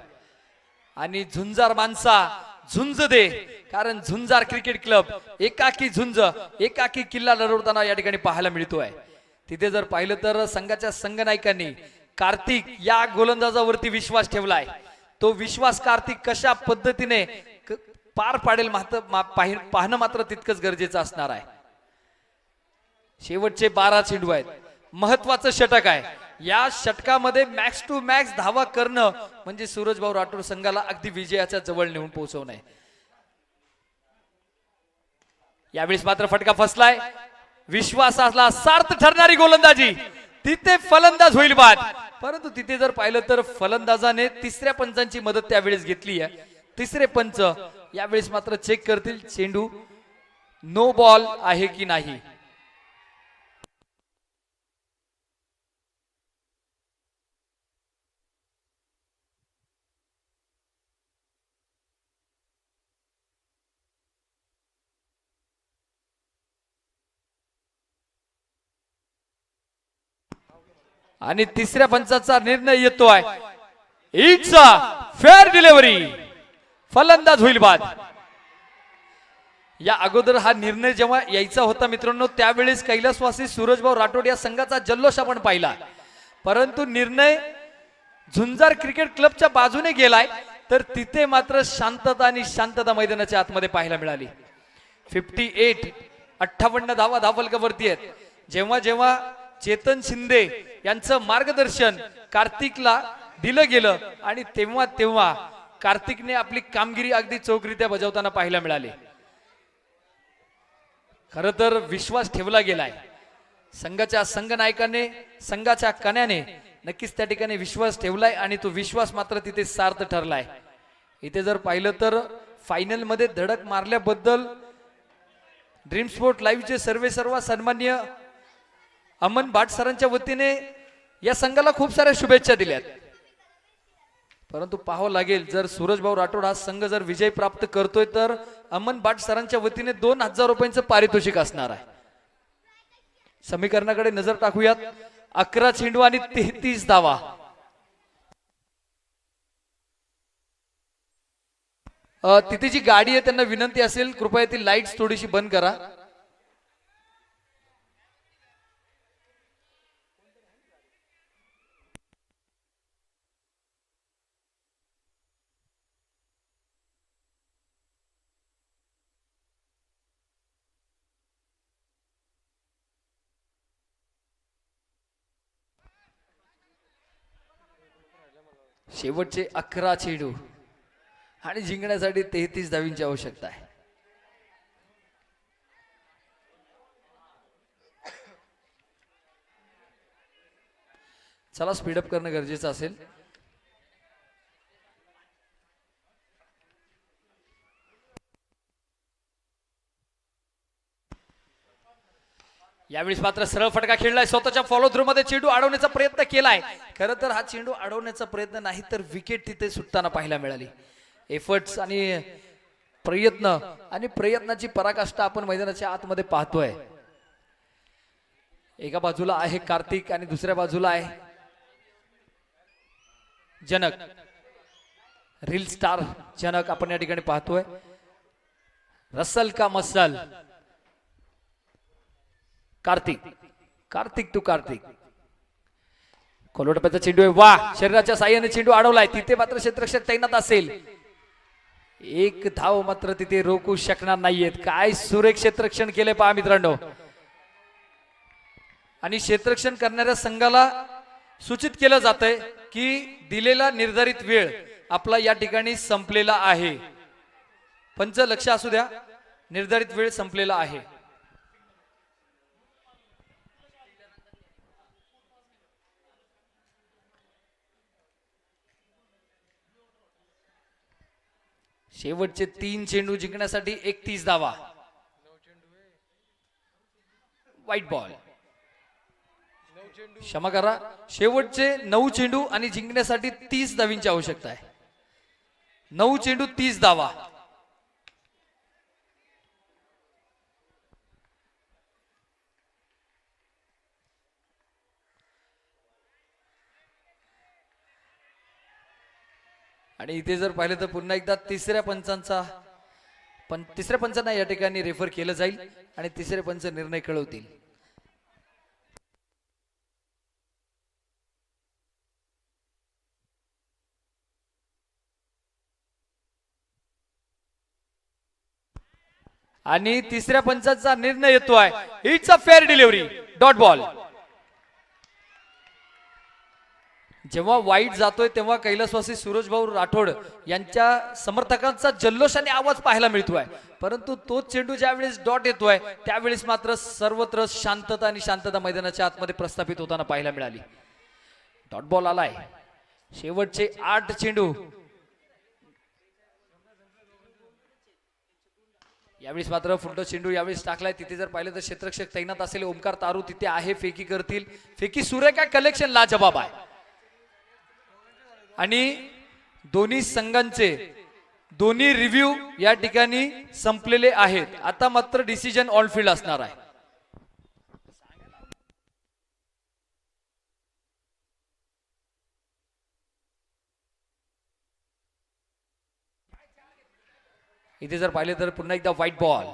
आणि झुंजार माणसा झुंज दे. कारण झुंजार क्रिकेट क्लब एकाकी झुंज एकाकी किल्ला लढवताना या ठिकाणी पाहायला मिळतोय. तिथे जर पाहिलं तर संघाच्या संघनायकांनी कार्तिक या गोलंदाजावरती विश्वास ठेवलाय. तो विश्वास कार्तिक कशा पद्धतीने पार पाडेल पाहणं मात्र तितकंच गरजेचं असणार आहे. शेवटचे 12 चेंडू आहेत. महत्वाचं षटक आहे. या षटकामध्ये मॅक्स टू मॅक्स धावा करणं म्हणजे सूरजभाऊ राठोड संघाला अगदी विजयाच्या जवळ नेऊन पोहोचवणं. यावेळेस मात्र फटका फसलाय. विश्वासाला सार्थ ठरणारी गोलंदाजी. तिथे फलंदाज होईल बाद. परंतु तिथे जर पाहिलं तर फलंदाजाने तिसऱ्या पंचांची मदत त्यावेळेस घेतली आहे. तिसरे पंच यावेळेस मात्र चेक करतील चेंडू नो बॉल आहे की नाही. आणि तिसऱ्या पंचाचा निर्णय येतोय. It's a fair delivery. फलंदाज होईल बाद. या अगोदर हा निर्णय जेव्हा यायचा होता मित्रांनो त्यावेळेस कैलासवासी सूरजभाऊ राठोड या संघाचा जल्लोष आपण पाहिला. परंतु निर्णय झुंजार क्रिकेट क्लबच्या बाजूने गेलाय तर तिथे मात्र शांतता आणि शांतता मैदानाच्या आतमध्ये पाहायला मिळाली. 58 धावा धावफलकावरती आहेत. जेव्हा जेव्हा चेतन शिंदे यांचं मार्गदर्शन कार्तिकला दिलं गेलं आणि तेव्हा तेव्हा कार्तिकने आपली कामगिरी अगदी चोखरित्या बजावताना पाहायला मिळाली. खरं तर विश्वास ठेवला गेलाय संघाच्या संघनायकाने, संघाच्या कण्याने नक्कीच त्या ठिकाणी विश्वास ठेवलाय आणि तो विश्वास मात्र तिथे सार्थ ठरलाय. इथे जर पाहिलं तर फायनल मध्ये धडक मारल्याबद्दल ड्रीम स्पोर्ट लाईव्हचे सर्व सन्माननीय अमन भाट सरांच्या वतीने या संघाला खूप साऱ्या शुभेच्छा दिल्यात. परंतु पाहावं लागेल जर सूरजभाऊ राठोड हा संघ जर विजय प्राप्त करतोय तर अमन भाट सरांच्या वतीने 2000 रुपयांचं पारितोषिक असणार आहे. समीकरणाकडे नजर टाकूयात. 11 चेंडू आणि 33 धावा. तिथे जी गाडी आहे त्यांना विनंती असेल कृपया ती लाईट्स थोडीशी बंद करा. शेवटचे 11 चेंडू आणि जिंकण्यासाठी 33 धावींची आवश्यकता आहे. चला स्पीडअप करणं गरजेचं असेल. यावेळी मात्र सरळ फटका खेळलाय. स्वतःच्या फॉलो थ्रू मध्ये चेंडू अडवण्याचा प्रयत्न केलाय. खरं तर हा चेंडू अडवण्याचा प्रयत्न नाही तर विकेट तिथे सुटताना पाहायला मिळाली. एफर्ट्स आणि प्रयत्न आणि प्रयत्नाची पराकाष्ठा आपण मैदानाच्या आतमध्ये पाहतोय. एका बाजूला आहे कार्तिक आणि दुसऱ्या बाजूला आहे जनक. रील स्टार जनक आपण या ठिकाणी पाहतोय. रसल का मसल कार्तिक टू कार्तिक. खोलटप्याचा चेंडू आहे. वा शरीराच्या साह्याने चेंडू अडवलाय. तिथे मात्र क्षेत्ररक्षक तैनात असेल. एक धाव मात्र तिथे रोखू शकणार नाहीयेत. काय सुरेख क्षेत्ररक्षण केले पहा मित्रांनो. आणि क्षेत्ररक्षण करणाऱ्या संघाला सूचित केलं जातंय की दिलेला निर्धारित वेळ आपला या ठिकाणी संपलेला आहे. पंच लक्ष असू द्या, निर्धारित वेळ संपलेला आहे. शेवटचे 3 चेंडू जिंकण्यासाठी 31 धावा. White ball. क्षमा करा, शेवटचे 9 चेंडू आणि जिंकण्यासाठी 30 धावींची आवश्यकता आहे. 9 चेंडू 30 धावा. आणि इथे जर पाहिलं तर पुन्हा एकदा तिसऱ्या पंचांना या ठिकाणी रेफर केलं जाईल आणि तिसरे पंच निर्णय कळवतील. आणि तिसऱ्या पंचाचा निर्णय येतोय. It's a fair delivery. Dot ball. जेव्हा वाईट जातोय तेव्हा कैलासवासी सूरजभाऊ राठोड यांच्या समर्थकांचा जल्लोषाने आवाज पाहायला मिळतोय. परंतु तो चेंडू ज्यावेळेस डॉट येतोय त्यावेळेस मात्र सर्वत्र शांतता आणि शांतता मैदानाच्या आतमध्ये प्रस्थापित होताना पाहायला मिळाली. डॉट बॉल आलाय. शेवटचे 8 चेंडू. यावेळेस मात्र फुलटो चेंडू यावेळेस टाकलाय. तिथे जर पाहिलं तर क्षेत्ररक्षक तैनात असेल. ओमकार तारू तिथे आहे. फेकी करतील. फेकी सुरेखा कलेक्शन लाजवाब आहे. आणि दोन्ही संघांचे दोन्ही रिव्ह्यू या ठिकाणी संपलेले आहेत. आता मात्र डिसिजन ऑन फील्ड असणार आहे. इथे जर पाहिले तर पुन्हा एकदा व्हाईट बॉल.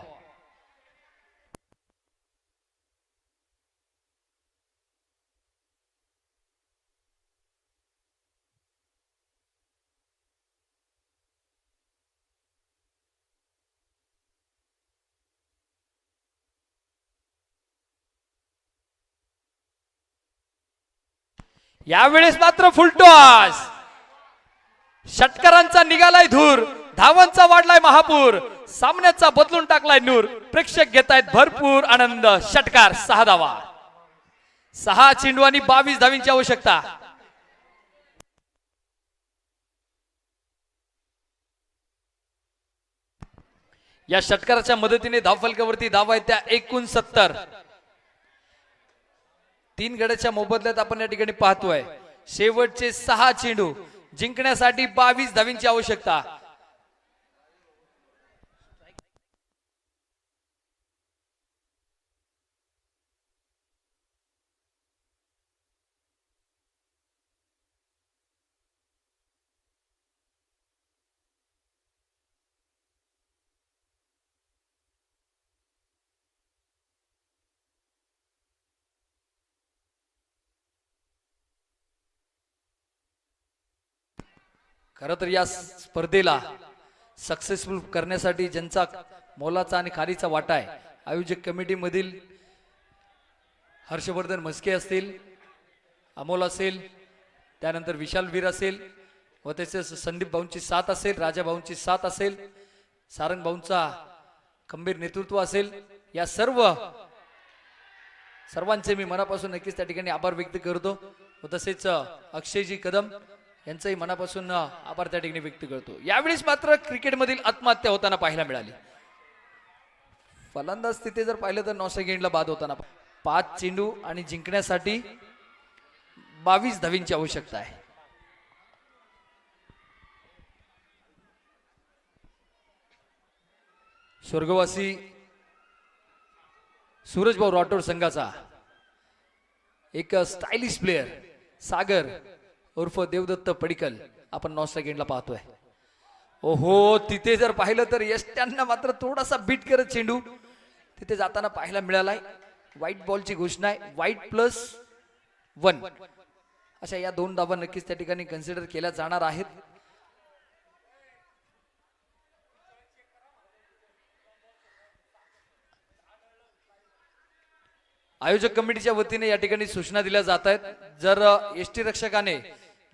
यावेळेस मात्र फुलटॉस. षटकारांचा निघालाय धूर. धावांचा वाढलाय महापूर, सामन्याचा बदलून टाकलाय नूर. प्रेक्षक घेतायत भरपूर आनंद. षटकार 6 धावा, 6 चेंडू आणि 22 धावींची आवश्यकता. या षटकाराच्या मदतीने धावफलकावरती धावा आहेत त्या एकूण 70. 3 गड्याच्या मोबदल्यात आपण या ठिकाणी पाहतोय शेवटचे 6 चेंडू जिंकण्यासाठी 22 धावींची आवश्यकता. खरं तर या स्पर्धेला सक्सेसफुल करण्यासाठी ज्यांचा मोलाचा आणि खारीचा वाटा आहे, आयोजक कमिटी मधील हर्षवर्धन मस्के असतील, अमोल असेल, त्यानंतर विशाल वीर असेल व त्याचे संदीप भाऊंची साथ असेल, राजा भाऊंची साथ असेल, सारंग भाऊंचा खंबीर नेतृत्व असेल, या सर्वांचे मी मनापासून नक्कीच त्या ठिकाणी आभार व्यक्त करतो व तसेच अक्षयजी कदम यांचंही मनापासून आभार त्या ठिकाणी व्यक्त करतो. यावेळेस मात्र क्रिकेटमधील आत्महत्या होताना पाहायला मिळाली. फलंदाज तिथे जर पाहिलं तर 9 सेकंडला बाद होताना 5 चेंडू आणि जिंकण्यासाठी 22 धावींची आवश्यकता आहे. स्वर्गवासी सूरजभाऊ राठोड संघाचा एक स्टायलिश प्लेयर सागर उर्फ देवदत्त पडिकल आपण 9 सेकंडला पाहतोय. ओहो, तिथे जर पाहिलं तर यष्ट्यांना मात्र थोडासा बीट करत चेंडू तिथे जाताना पाहायला मिळालाय. व्हाईट बॉलची घोषणा आहे. व्हाईट +1 अशा या 2 धावा नक्कीच त्या ठिकाणी कन्सिडर केल्या जाणार आहेत. आयोजक कमिटीच्या वतीने या ठिकाणी सूचना दिल्या जात आहेत. जर यष्टी रक्षकाने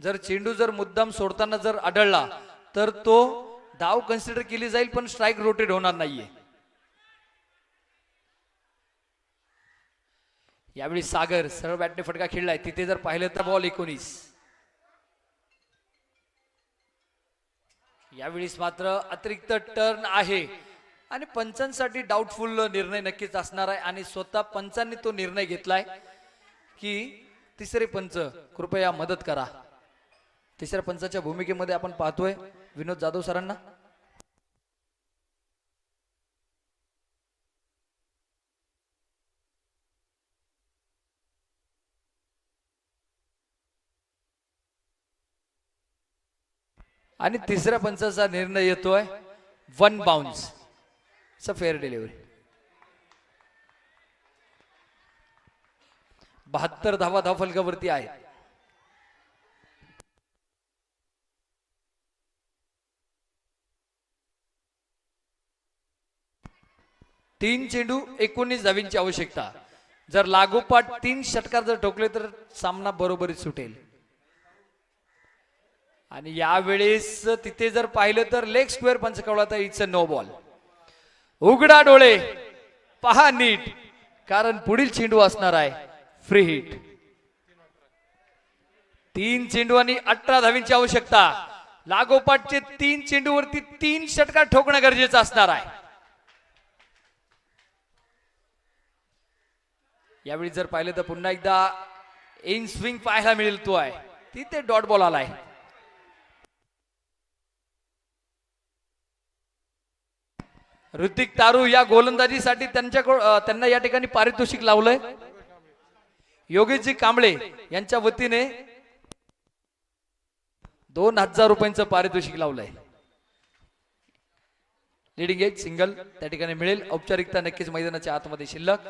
जर चेंडू जर मुद्दाम सोडताना जर आढळला तर तो धाव कन्सिडर केली जाईल, पण स्ट्राईक रोटेट होणार नाहीये. यावेळी सागर सरळ बॅटने फटका खेळलाय. तिथे जर पाहिलं तर बॉल 19. यावेळीस मात्र अतिरिक्त टर्न आहे आणि पंचांसाठी डाऊटफुल निर्णय नक्कीच असणार आहे आणि स्वतः पंचांनी तो निर्णय घेतलाय की तिसरे पंच कृपया मदत करा. तिसऱ्या पंचाच्या भूमिकेमध्ये आपण पाहतोय विनोद जाधव सरांना. आणि तिसऱ्या पंचाचा निर्णय येतोय 1 बाउन्स. Fair delivery. 72 धावा धावफलकावरती आहे. तीन चेंडू 19 धावींची आवश्यकता. जर लागोपाठ 3 षटकार जर ठोकले तर सामना बरोबरीत सुटेल. आणि यावेळेस तिथे जर पाहिलं तर लेग स्क्वेअर पंच कवळा तर इट्स अ नो बॉल. उघडा डोळे, पहा नीट, कारण पुढील चेंडू असणार आहे फ्री हिट. 3 चेंडू आणि 18 धावींची आवश्यकता. लागोपाठचे 3 चेंडूवरती 3 षटकार ठोकणं गरजेचं असणार आहे. यावेळी जर पाहिलं तर पुन्हा एकदा इन स्विंग पाहायला मिळेल तो आहे. तिथे डॉट बॉल आलाय. ऋतिक तारू या गोलंदाजीसाठी त्यांना या ठिकाणी पारितोषिक लावलंय. योगेशजी कांबळे यांच्या वतीने 2000 रुपयांचं पारितोषिक लावलंय. लिडिंग एज सिंगल त्या ठिकाणी मिळेल. औपचारिकता नक्कीच मैदानाच्या आतमध्ये शिल्लक.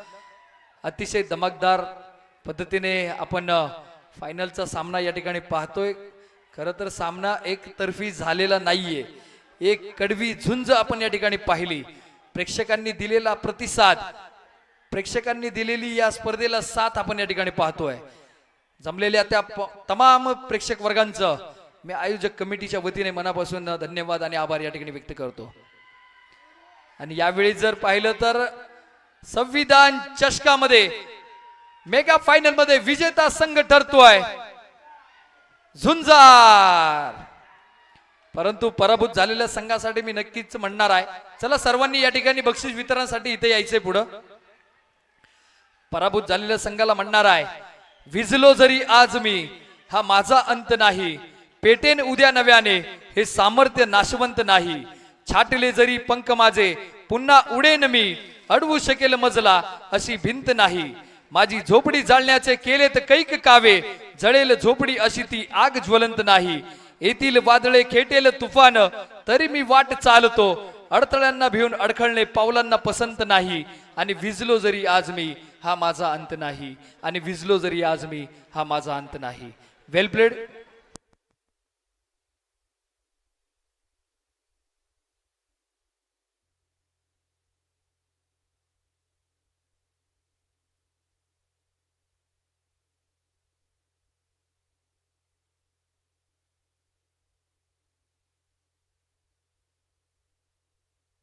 अतिशय धमाकदार पद्धतीने आपण फायनलचा सामना या ठिकाणी पाहतोय. खरं तर सामना एकतर्फी झालेला नाहीये. एक कडवी झुंज आपण या ठिकाणी पाहिली. प्रेक्षकांनी दिलेला प्रतिसाद, प्रेक्षकांनी दिलेली या स्पर्धेला साथ आपण या ठिकाणी पाहतोय. जमलेल्या त्या तमाम प्रेक्षक वर्गांचं मी आयोजक कमिटीच्या वतीने मनापासून धन्यवाद आणि आभार या ठिकाणी व्यक्त करतो. आणि यावेळी जर पाहिलं तर संविधान चषकामध्ये मेगा फायनल मध्ये विजेता संघ ठरतोय झुंजार. परंतु पराभूत झालेल्या संघासाठी मी नक्कीच म्हणणार आहे, चला सर्वांनी या ठिकाणी बक्षीस वितरणासाठी इथे यायचंय पुढं. पराभूत झालेल्या संघाला म्हणणार आहे, विजलो जरी आज मी हा माझा अंत नाही, पेटेन उद्या नव्याने हे सामर्थ्य नाशवंत नाही, छाटले जरी पंख माझे पुन्हा उडेन मी, अडवू शकेल मजला अशी भिंत नाही, माझी झोपडी जाळण्याचे केलेत कैक कावे, जळेल झोपडी अशी ती आग ज्वलंत नाही, येथील वादळे खेटेल तुफान तरी मी वाट चालतो, अडथळ्यांना भिवून अडखळणे पावलांना पसंत नाही, आणि विजलो जरी आज मी हा माझा अंत नाही, आणि विजलो जरी आज मी हा माझा अंत नाही. वेल प्लेड.